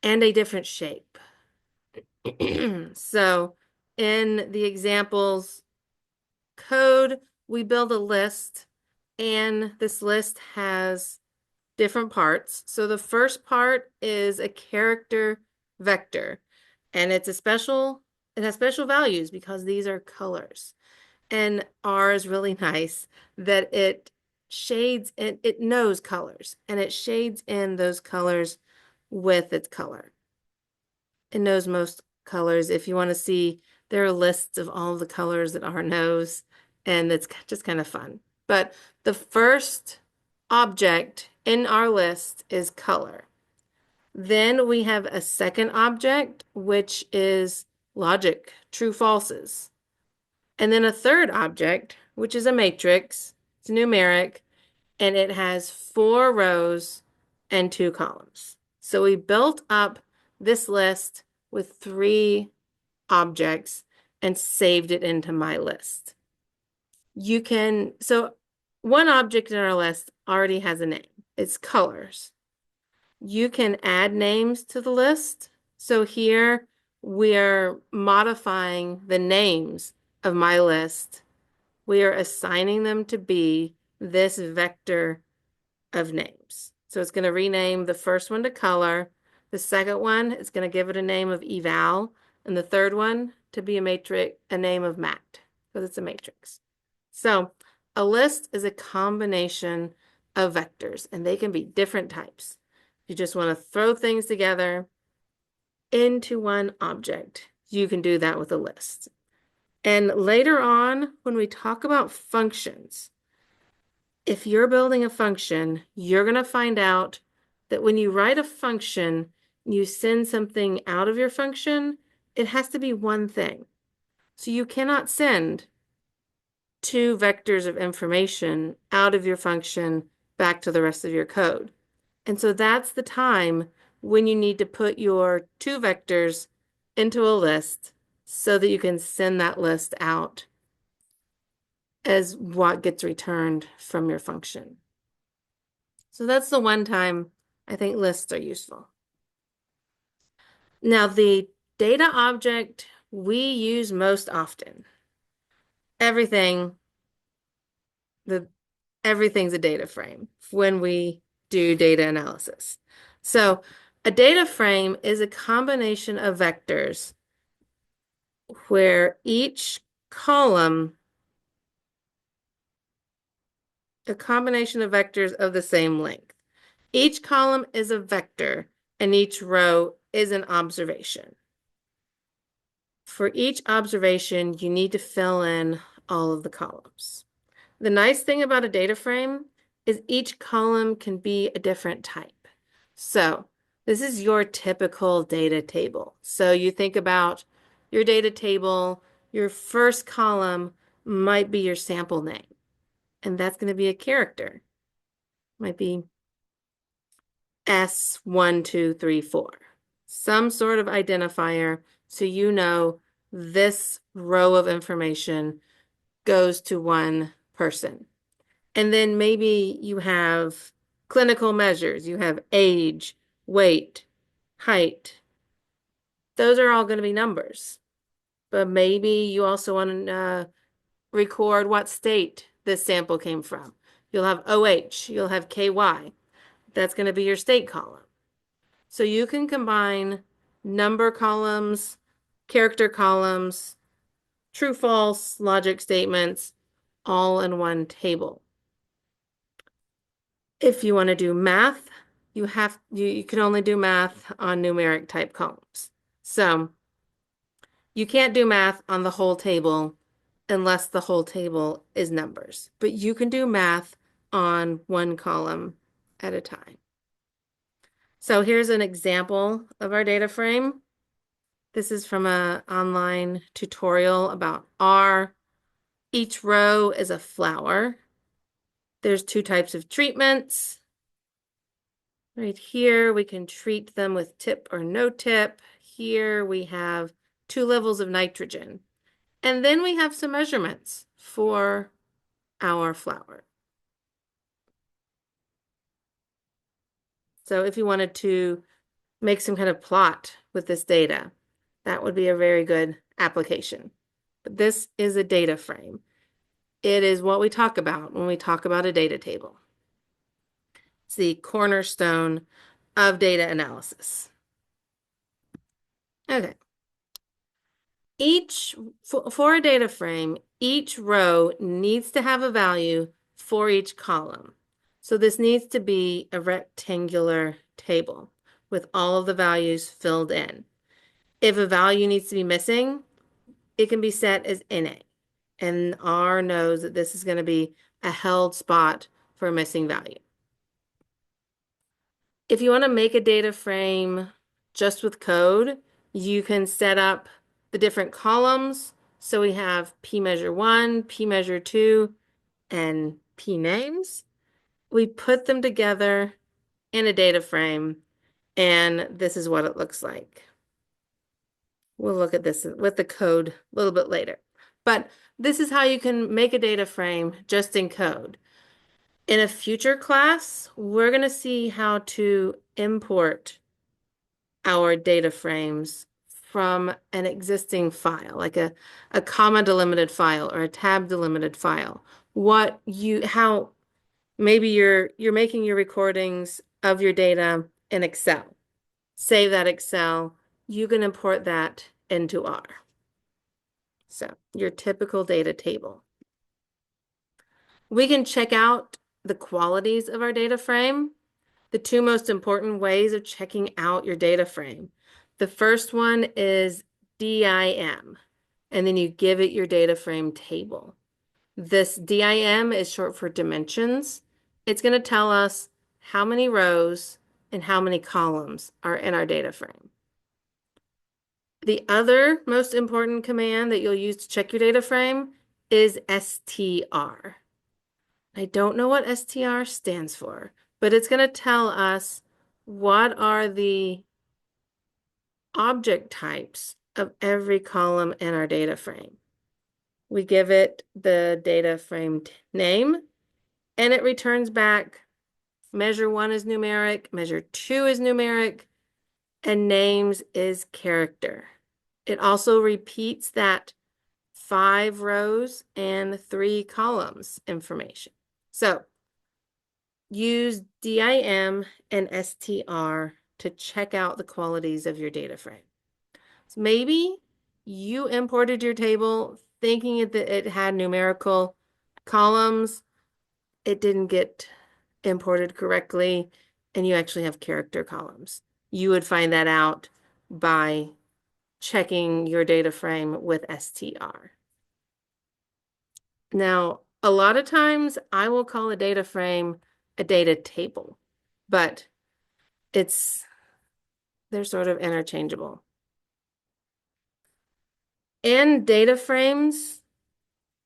A: and a different shape. So in the examples code, we build a list, and this list has different parts. So the first part is a character vector, and it has special values because these are colors. And R is really nice that it shades and it knows colors, and it shades in those colors with its color. It knows most colors. If you want to see, there are lists of all the colors that R knows, and it's just kind of fun. But the first object in our list is color. Then we have a second object, which is logic, true falses. And then a third object, which is a matrix. It's numeric, and it has 4 rows and 2 columns. So we built up this list with 3 objects and saved it into my list. So one object in our list already has a name. It's colors. You can add names to the list. So here we're modifying the names of my list. We are assigning them to be this vector of names. So it's going to rename the first one to color. The second one is going to give it a name of eval, and the third one to be a name of mat, because it's a matrix. So a list is a combination of vectors, and they can be different types. You just want to throw things together into one object. You can do that with a list. And later on, when we talk about functions, if you're building a function, you're going to find out that when you write a function, you send something out of your function, it has to be one thing. So you cannot send 2 vectors of information out of your function back to the rest of your code. And so that's the time when you need to put your 2 vectors into a list so that you can send that list out as what gets returned from your function. So that's the one time I think lists are useful. Now, the data object we use most often, everything's a data frame when we do data analysis. So a data frame is a combination of vectors where each column, a combination of vectors of the same length. Each column is a vector, and each row is an observation. For each observation, you need to fill in all of the columns. The nice thing about a data frame is each column can be a different type. So this is your typical data table. So you think about your data table, your first column might be your sample name, and that's going to be a character. Might be S1234, some sort of identifier, so you know this row of information goes to one person. And then maybe you have clinical measures. You have age, weight, height. Those are all going to be numbers. But maybe you also want to record what state this sample came from. You'll have OH, you'll have KY. That's going to be your state column. So you can combine number columns character columns, true, false, logic statements, all in one table. If you want to do math, you can only do math on numeric type columns. So you can't do math on the whole table unless the whole table is numbers, but you can do math on one column at a time. So here's an example of our data frame. This is from an online tutorial about R. Each row is a flower. There's two types of treatments. Right here, we can treat them with tip or no tip. Here we have 2 levels of nitrogen. And then we have some measurements for our flower. So if you wanted to make some kind of plot with this data, that would be a very good application. But this is a data frame. It is what we talk about when we talk about a data table. It's the cornerstone of data analysis. Okay. For a data frame, each row needs to have a value for each column. So this needs to be a rectangular table with all of the values filled in. If a value needs to be missing, it can be set as NA. And R knows that this is going to be a held spot for a missing value. If you want to make a data frame just with code, you can set up the different columns. So we have P measure 1, P measure 2, and P names. We put them together in a data frame, and this is what it looks like. We'll look at this with the code a little bit later. But this is how you can make a data frame just in code. In a future class, we're going to see how to import our data frames from an existing file, like a comma delimited file or a tab delimited file. How maybe you're making your recordings of your data in Excel. Save that Excel. You can import that into R. So your typical data table. We can check out the qualities of our data frame. The 2 most important ways of checking out your data frame. The first one is DIM, and then you give it your data frame table. This DIM is short for dimensions. It's going to tell us how many rows and how many columns are in our data frame. The other most important command that you'll use to check your data frame is str. I don't know what str stands for, but it's going to tell us what are the object types of every column in our data frame. We give it the data frame name, and it returns back measure 1 is numeric, measure 2 is numeric, and names is character. It also repeats that 5 rows and 3 columns information. So use DIM and str to check out the qualities of your data frame. So maybe you imported your table thinking that it had numerical columns. It didn't get imported correctly, and you actually have character columns. You would find that out by checking your data frame with str. Now, a lot of times I will call a data frame a data table, but they're sort of interchangeable. In data frames,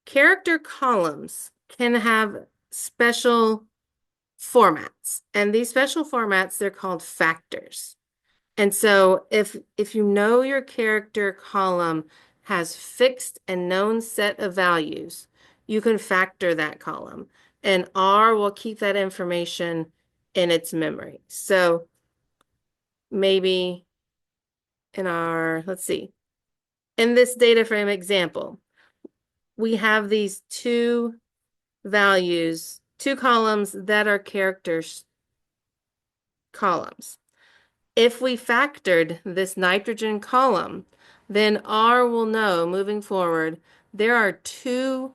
A: character columns can have special formats, and these special formats, they're called factors. And so if you know your character column has fixed and known set of values, you can factor that column, and R will keep that information in its memory. So maybe let's see, in this data frame example, we have these 2 values, 2 columns that are characters columns. If we factored this nitrogen column, then R will know moving forward there are two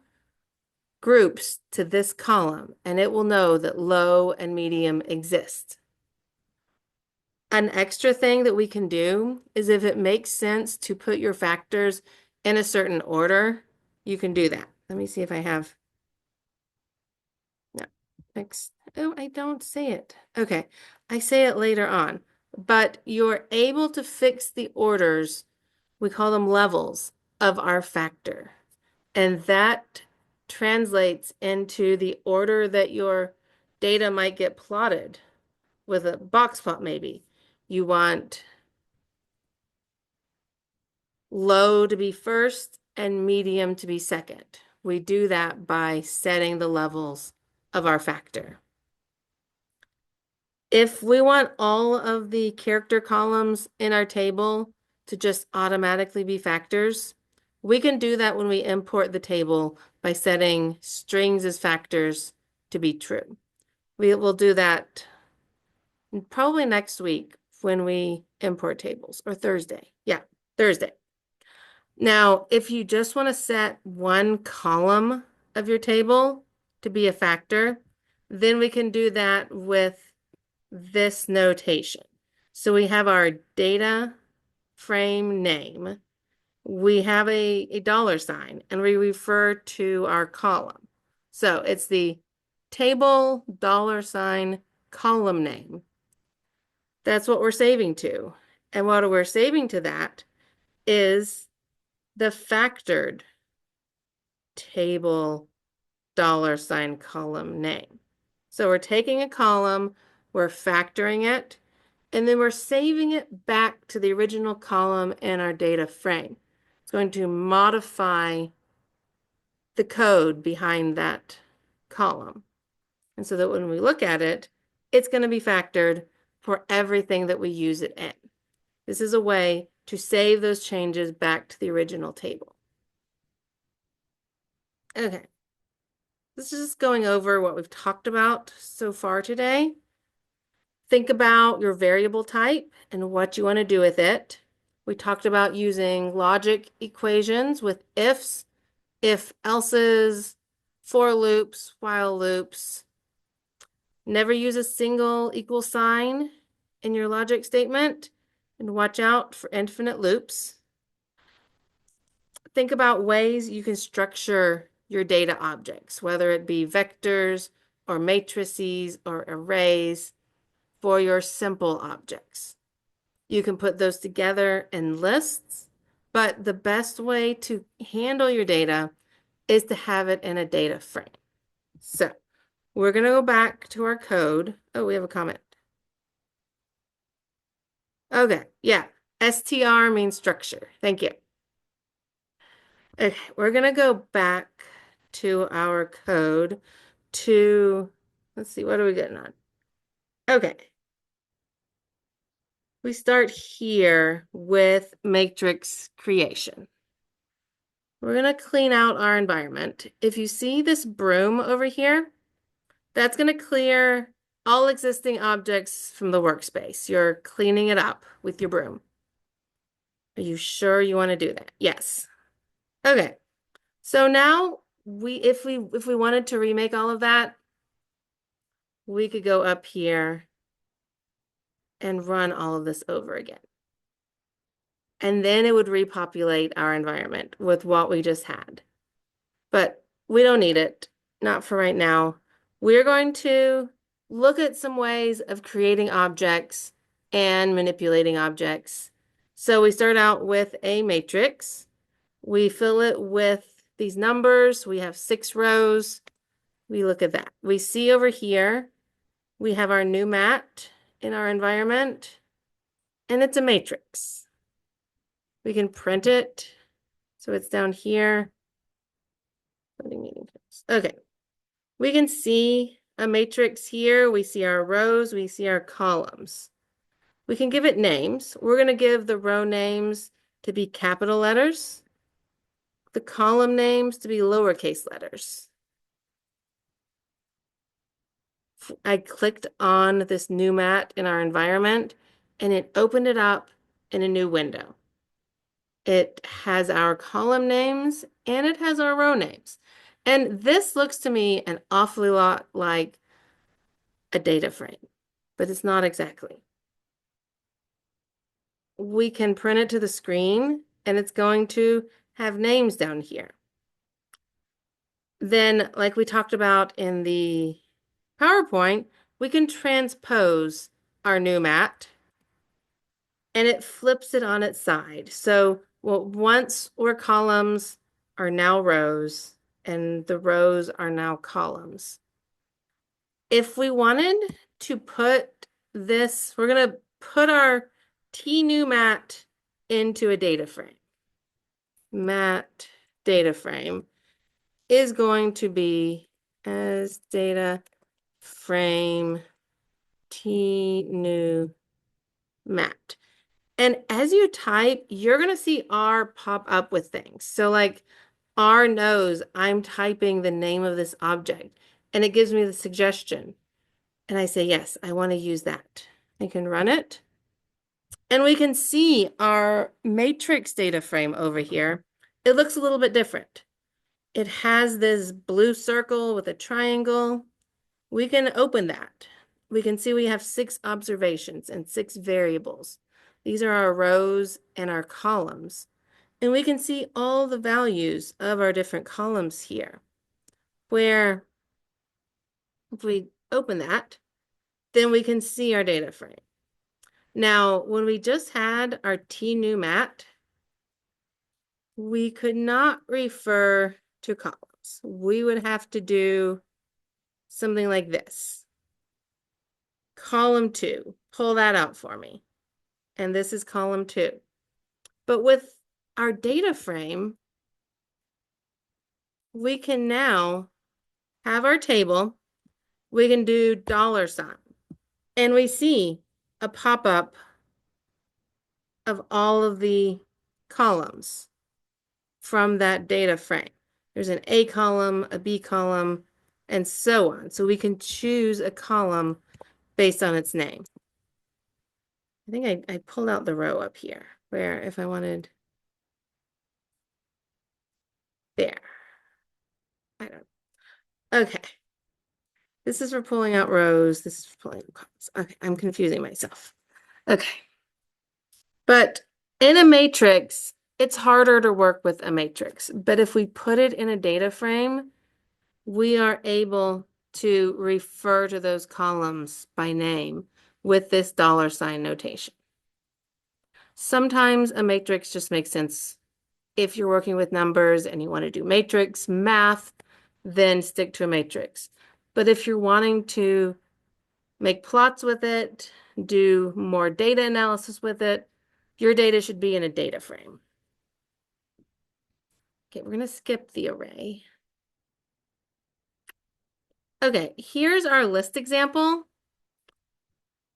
A: groups to this column, and it will know that low and medium exist. An extra thing that we can do is if it makes sense to put your factors in a certain order, you can do that. Let me see if I have. No. Oh, I don't say it. Okay. I say it later on. But you're able to fix the orders, we call them levels, of our factor. And that translates into the order that your data might get plotted with a box plot maybe. You want low to be first and medium to be second. We do that by setting the levels of our factor. If we want all of the character columns in our table to just automatically be factors, we can do that when we import the table by setting strings as factors to be true. We will do that probably next week when we import tables, or Thursday. Yeah, Thursday. Now, if you just want to set one column of your table to be a factor, then we can do that with this notation. So we have our data frame name. We have a dollar sign, and we refer to our column. So it's the table dollar sign column name. That's what we're saving to. And what we're saving to that is the factored table dollar sign column name. So we're taking a column, we're factoring it, and then we're saving it back to the original column in our data frame. It's going to modify the code behind that column. And so that when we look at it, it's going to be factored for everything that we use it in. This is a way to save those changes back to the original table. Okay. This is just going over what we've talked about so far today. Think about your variable type and what you want to do with it. We talked about using logic equations with ifs, if else's, for loops, while loops. Never use a single equal sign in your logic statement, and watch out for infinite loops. Think about ways you can structure your data objects, whether it be vectors or matrices or arrays for your simple objects. You can put those together in lists, but the best way to handle your data is to have it in a data frame. So we're going to go back to our code. Oh, we have a comment. Okay, yeah. STR means structure. Thank you. Okay, we're going to go back to our code to, let's see, what are we getting on? Okay. We start here with matrix creation. We're going to clean out our environment. If you see this broom over here, that's going to clear all existing objects from the workspace. You're cleaning it up with your broom. Are you sure you want to do that? Yes. Okay. So now if we wanted to remake all of that, we could go up here and run all of this over again. And then it would repopulate our environment with what we just had. But we don't need it, not for right now. We're going to look at some ways of creating objects and manipulating objects. So we start out with a matrix. We fill it with these numbers. We have 6 rows. We look at that. We see over here, we have our new mat in our environment, and it's a matrix. We can print it. So it's down here. Okay. We can see a matrix here. We see our rows. We see our columns. We can give it names. We're going to give the row names to be capital letters, the column names to be lowercase letters. I clicked on this new mat in our environment, and it opened it up in a new window. It has our column names and it has our row names. And this looks to me an awfully lot like a data frame, but it's not exactly. We can print it to the screen and it's going to have names down here. Then, like we talked about in the PowerPoint, we can transpose our new mat and it flips it on its side. So what once were columns are now rows, and the rows are now columns. If we wanted to put this, we're going to put our T new mat into a data frame. Mat data frame is going to be as data frame T new mat. And as you type, you're going to see R pop up with things. So like R knows I'm typing the name of this object and it gives me the suggestion. And I say, yes, I want to use that. I can run it. And we can see our matrix data frame over here. It looks a little bit different. It has this blue circle with a triangle. We can open that. We can see we have 6 observations and 6 variables. These are our rows and our columns. And we can see all the values of our different columns here, where if we open that, then we can see our data frame. Now, when we just had our T new mat, we could not refer to columns. We would have to do something like this. Column 2, pull that out for me. And this is column 2. But with our data frame, we can now have our table. We can do $sign. And we see a pop-up of all of the columns from that data frame. There's an A column, a B column, and so on. So we can choose a column based on its name. I think I pulled out the row up here, where if I wanted, there. I don't, okay. This is for pulling out rows. This is for pulling out columns. Okay, I'm confusing myself. Okay. But in a matrix, it's harder to work with a matrix. But if we put it in a data frame, we are able to refer to those columns by name with this $sign notation. Sometimes a matrix just makes sense. If you're working with numbers and you want to do matrix math, then stick to a matrix. But if you're wanting to make plots with it, do more data analysis with it, your data should be in a data frame. Okay, we're going to skip the array. Okay, here's our list example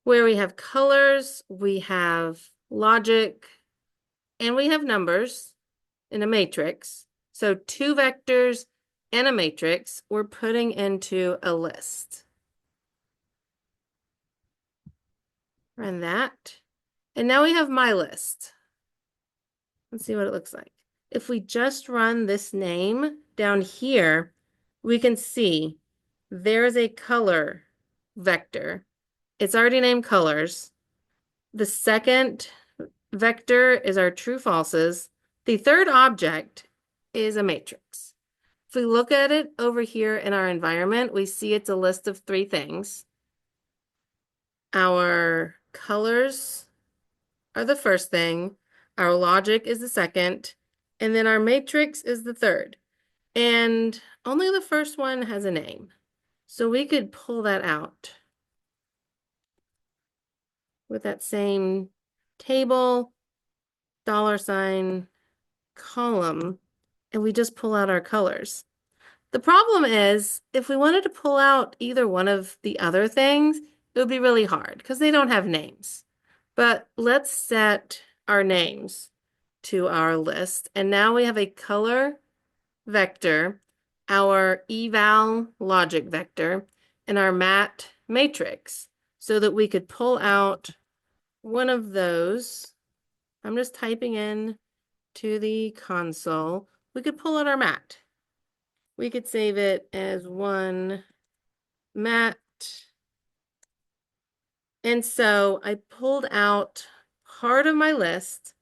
A: where we have colors, we have logic, and we have numbers in a matrix. So 2 vectors and a matrix we're putting into a list. Run that. And now we have my list. Let's see what it looks like. If we just run this name down here, we can see there's a color vector. It's already named colors. The second vector is our true falses. The third object is a matrix. If we look at it over here in our environment, we see it's a list of 3 things. Our colors are the first thing, our logic is the second, and then our matrix is the third. And only the first one has a name. So we could pull that out with that same table, $sign, column, and we just pull out our colors. The problem is, if we wanted to pull out either one of the other things, it would be really hard because they don't have names. But let's set our names to our list. And now we have a color vector, our eval logic vector, and our mat matrix so that we could pull out one of those. I'm just typing in to the console. We could pull out our mat. We could save it as one mat. And so I pulled out part of my list.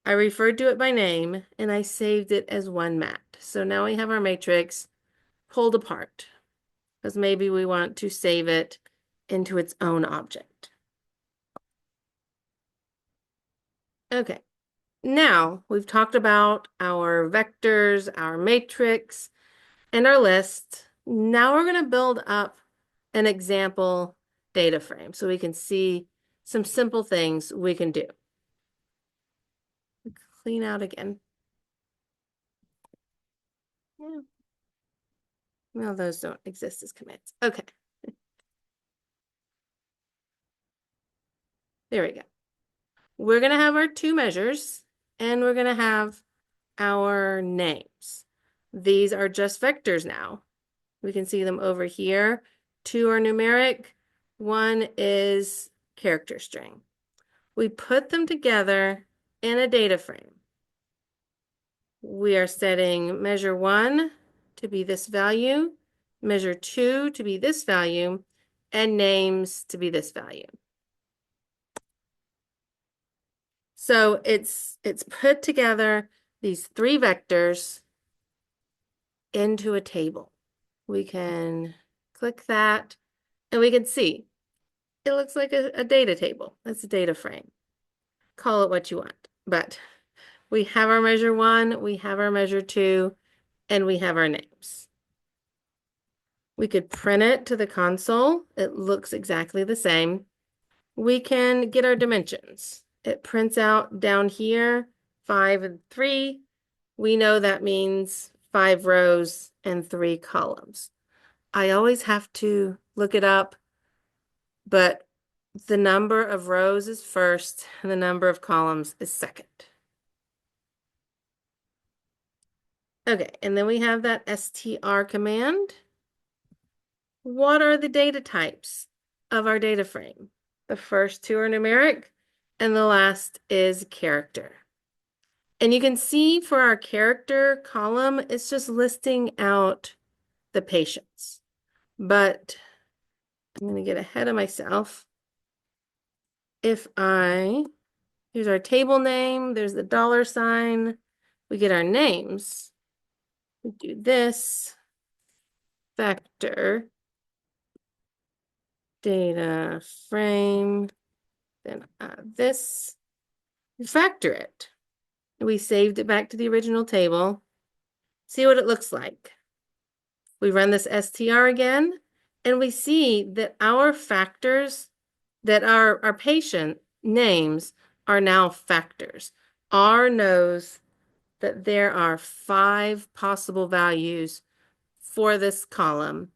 A: I referred to it by name and I saved it as one mat. So now we have our matrix pulled apart because maybe we want to save it into its own object. Okay, now we've talked about our vectors, our matrix, and our list. Now we're going to build up an example data frame so we can see some simple things we can do. Clean out again. Yeah. Well, those don't exist as commits. Okay. There we go. We're going to have our two measures and we're going to have our names. These are just vectors now. We can see them over here. Two are numeric. One is character string. We put them together in a data frame. We are setting measure 1 to be this value, measure 2 to be this value, and names to be this value. So it's put together these three vectors into a table. We can click that and we can see it looks like a data table. That's a data frame. Call it what you want, but we have our measure 1, we have our measure 2, and we have our names. We could print it to the console. It looks exactly the same. We can get our dimensions. It prints out down here, 5 and 3. We know that means 5 rows and 3 columns. I always have to look it up, but the number of rows is first and the number of columns is second. Okay, and then we have that str command. What are the data types of our data frame? The first two are numeric and the last is character. And you can see for our character column, it's just listing out the patients. But I'm going to get ahead of myself. Here's our table name, there's the $sign. We get our names. We do this, vector, data frame, then this, we factor it. We saved it back to the original table. See what it looks like. We run this str again, and we see that our factors, that our patient names are now factors. R knows that there are 5 possible values for this column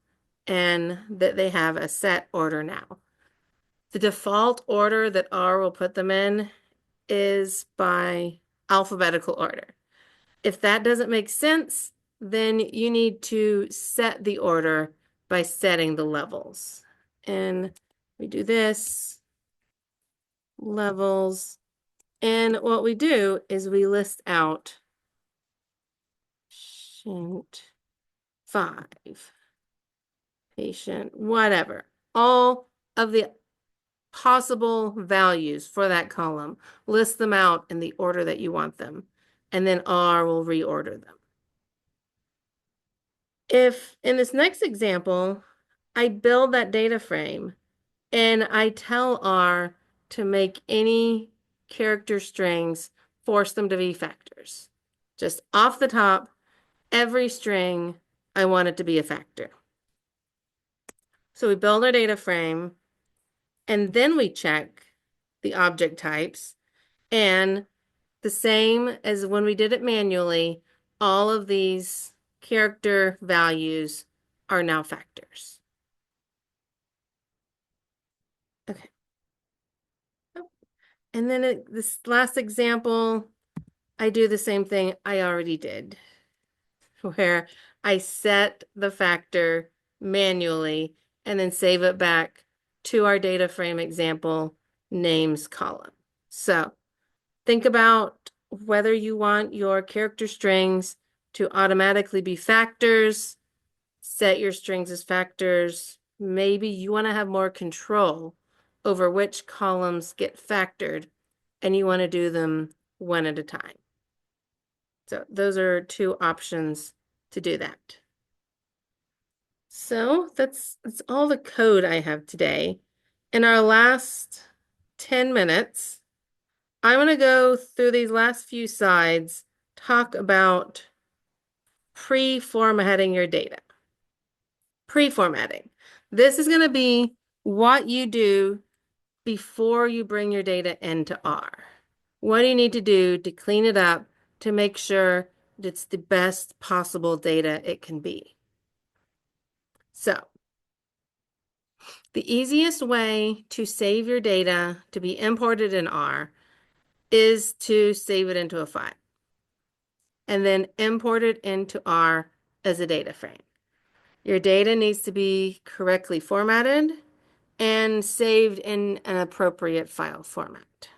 A: and that they have a set order now. The default order that R will put them in is by alphabetical order. If that doesn't make sense, then you need to set the order by setting the levels. And we do this, levels, and what we do is we list out patient 5, patient, whatever, all of the possible values for that column. List them out in the order that you want them, and then R will reorder them. If in this next example, I build that data frame and I tell R to make any character strings, force them to be factors. Just off the top, every string, I want it to be a factor. So we build our data frame and then we check the object types, and the same as when we did it manually, all of these character values are now factors. Okay. And then this last example, I do the same thing I already did, where I set the factor manually and then save it back to our data frame example names column. So think about whether you want your character strings to automatically be factors, set your strings as factors. Maybe you want to have more control over which columns get factored, and you want to do them one at a time. So those are two options to do that. So that's all the code I have today. In our last 10 minutes, I'm going to go through these last few slides, talk about pre-formatting your data. Pre-formatting. This is going to be what you do before you bring your data into R. What do you need to do to clean it up to make sure it's the best possible data it can be? So, the easiest way to save your data to be imported in R is to save it into a file and then import it into R as a data frame. Your data needs to be correctly formatted and saved in an appropriate file format.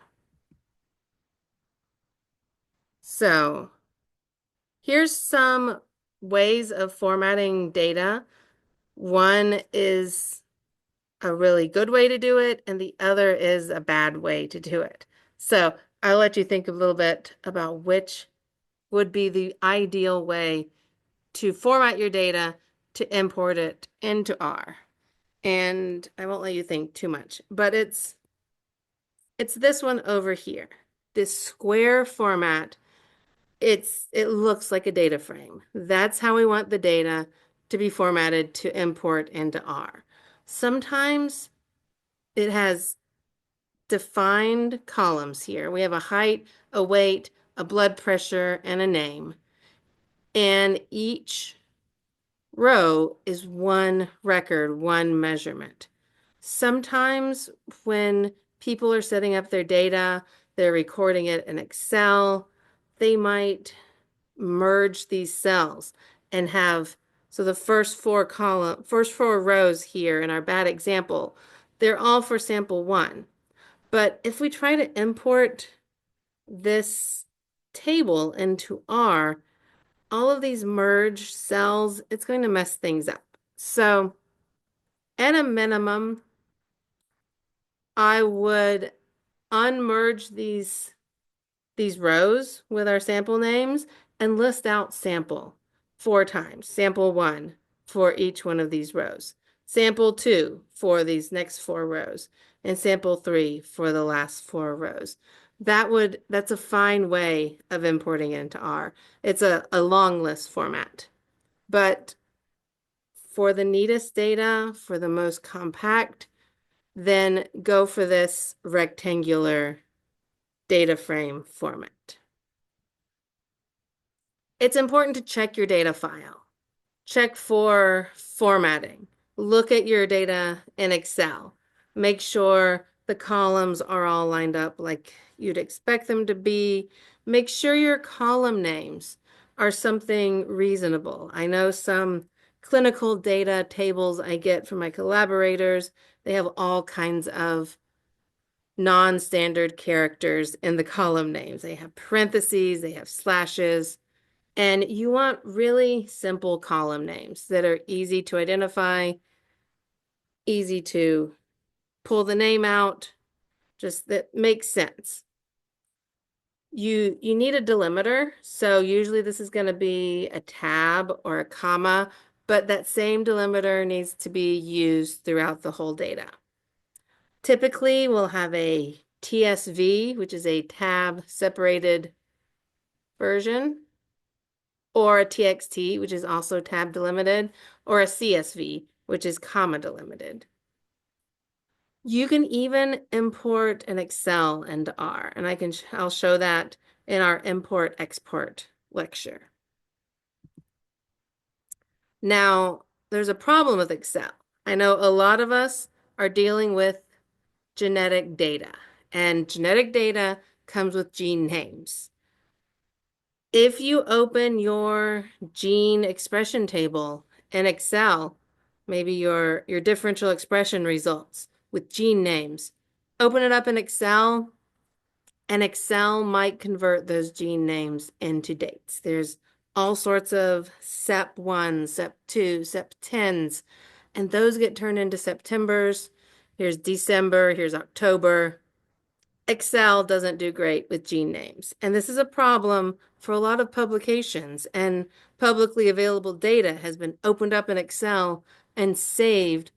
A: So here's some ways of formatting data. One is a really good way to do it, and the other is a bad way to do it. So I'll let you think a little bit about which would be the ideal way to format your data to import it into R. And I won't let you think too much, but it's this one over here. This square format, it looks like a data frame. That's how we want the data to be formatted to import into R. Sometimes it has defined columns here. We have a height, a weight, a blood pressure, and a name. And each row is one record, one measurement. Sometimes when people are setting up their data, they're recording it in Excel, they might merge these cells and have, so the first four rows here in our bad example, they're all for sample one. But if we try to import this table into R, all of these merged cells, it's going to mess things up. So at a minimum, I would unmerge these rows with our sample names and list out sample 4 times. Sample 1 for each one of these rows. Sample 2 for these next 4 rows. And sample 3 for the last 4 rows. That's a fine way of importing into R. It's a long list format. But for the neatest data, for the most compact, then go for this rectangular data frame format. It's important to check your data file. Check for formatting. Look at your data in Excel. Make sure the columns are all lined up like you'd expect them to be. Make sure your column names are something reasonable. I know some clinical data tables I get from my collaborators, they have all kinds of non-standard characters in the column names. They have parentheses, they have slashes, and you want really simple column names that are easy to identify, easy to pull the name out, just that makes sense. You need a delimiter, so usually this is going to be a tab or a comma, but that same delimiter needs to be used throughout the whole data. Typically, we'll have a TSV, which is a tab separated version, or a TXT, which is also tab delimited, or a CSV, which is comma delimited. You can even import an Excel into R, and I'll show that in our import-export lecture. Now, there's a problem with Excel. I know a lot of us are dealing with genetic data, and genetic data comes with gene names. If you open your gene expression table in Excel, maybe your differential expression results with gene names, open it up in Excel, and Excel might convert those gene names into dates. There's all sorts of SEP1, SEP2, SEP10s, and those get turned into Septembers. Here's December, here's October. Excel doesn't do great with gene names, and this is a problem for a lot of publications, and publicly available data has been opened up in Excel and saved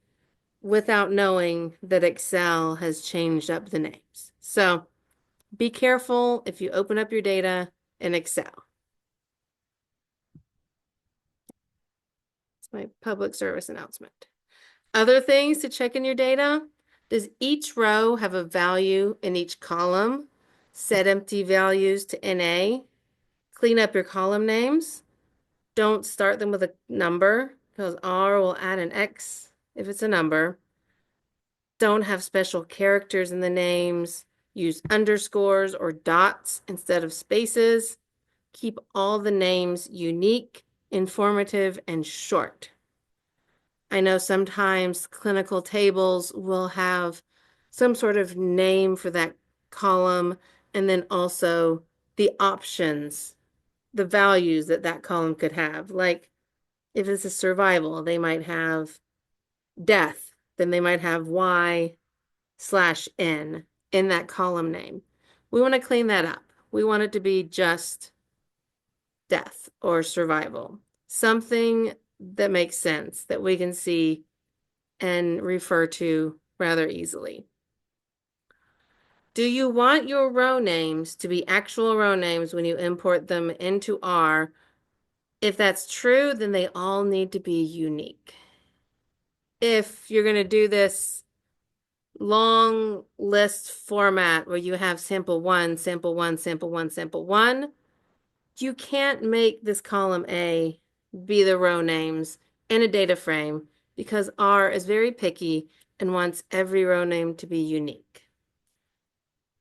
A: without knowing that Excel has changed up the names. So be careful if you open up your data in Excel. It's my public service announcement. Other things to check in your data. Does each row have a value in each column? Set empty values to NA. Clean up your column names. Don't start them with a number because R will add an X if it's a number. Don't have special characters in the names. Use underscores or dots instead of spaces. Keep all the names unique, informative, and short. I know sometimes clinical tables will have some sort of name for that column and then also the options, the values that that column could have. Like if it's a survival, they might have death, then they might have Y/N in that column name. We want to clean that up. We want it to be just death or survival, something that makes sense that we can see and refer to rather easily. Do you want your row names to be actual row names when you import them into R? If that's true, then they all need to be unique. If you're going to do this long list format where you have sample one, sample one, sample one, sample one, you can't make this column A be the row names in a data frame because R is very picky and wants every row name to be unique.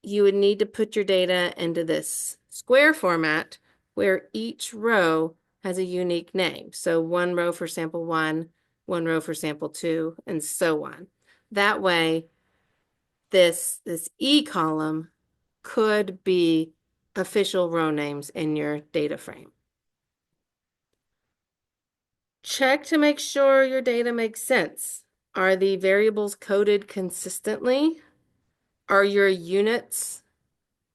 A: You would need to put your data into this square format where each row has a unique name. So one row for sample one row for sample two, and so on. That way, this E column could be official row names in your data frame. Check to make sure your data makes sense. Are the variables coded consistently? Are your units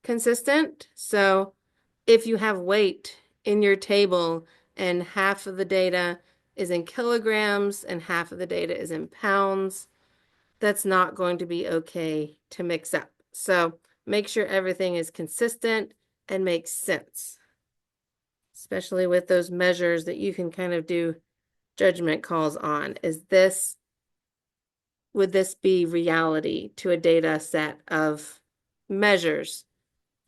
A: consistent? So if you have weight in your table and half of the data is in kilograms and half of the data is in pounds, that's not going to be okay to mix up. So make sure everything is consistent and makes sense, especially with those measures that you can kind of do judgment calls on. Would this be reality to a data set of measures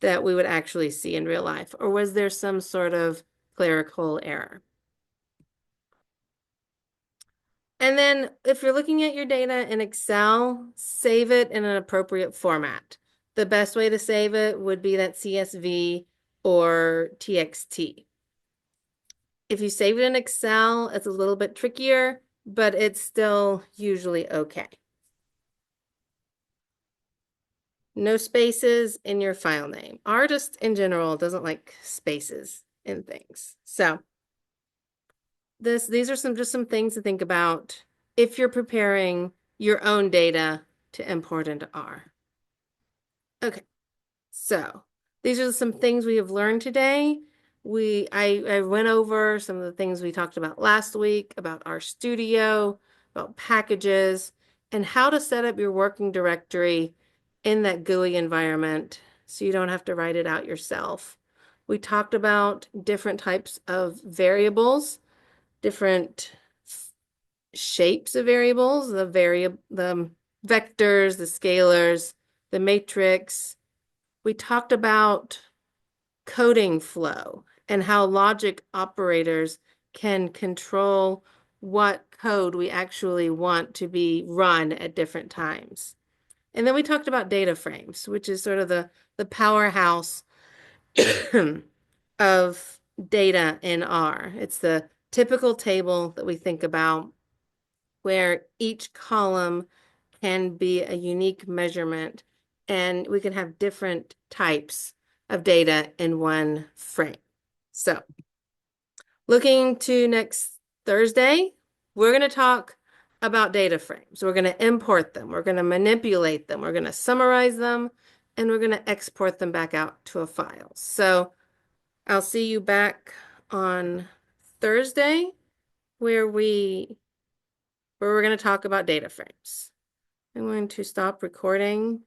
A: that we would actually see in real life? Or was there some sort of clerical error? And then if you're looking at your data in Excel, save it in an appropriate format. The best way to save it would be that CSV or TXT. If you save it in Excel, it's a little bit trickier, but it's still usually okay. No spaces in your file name. R just in general doesn't like spaces in things. So these are just some things to think about if you're preparing your own data to import into R. Okay, so these are some things we have learned today. I went over some of the things we talked about last week about RStudio, about packages, and how to set up your working directory in that GUI environment so you don't have to write it out yourself. We talked about different types of variables, different shapes of variables, the vectors, the scalars, the matrix. We talked about coding flow and how logic operators can control what code we actually want to be run at different times. And then we talked about data frames, which is sort of the powerhouse of data in R. It's the typical table that we think about where each column can be a unique measurement and we can have different types of data in one frame. So looking to next Thursday, we're going to talk about data frames. We're going to import them. We're going to manipulate them. We're going to summarize them, and we're going to export them back out to a file. So I'll see you back on Thursday where we're going to talk about data frames. I'm going to stop recording.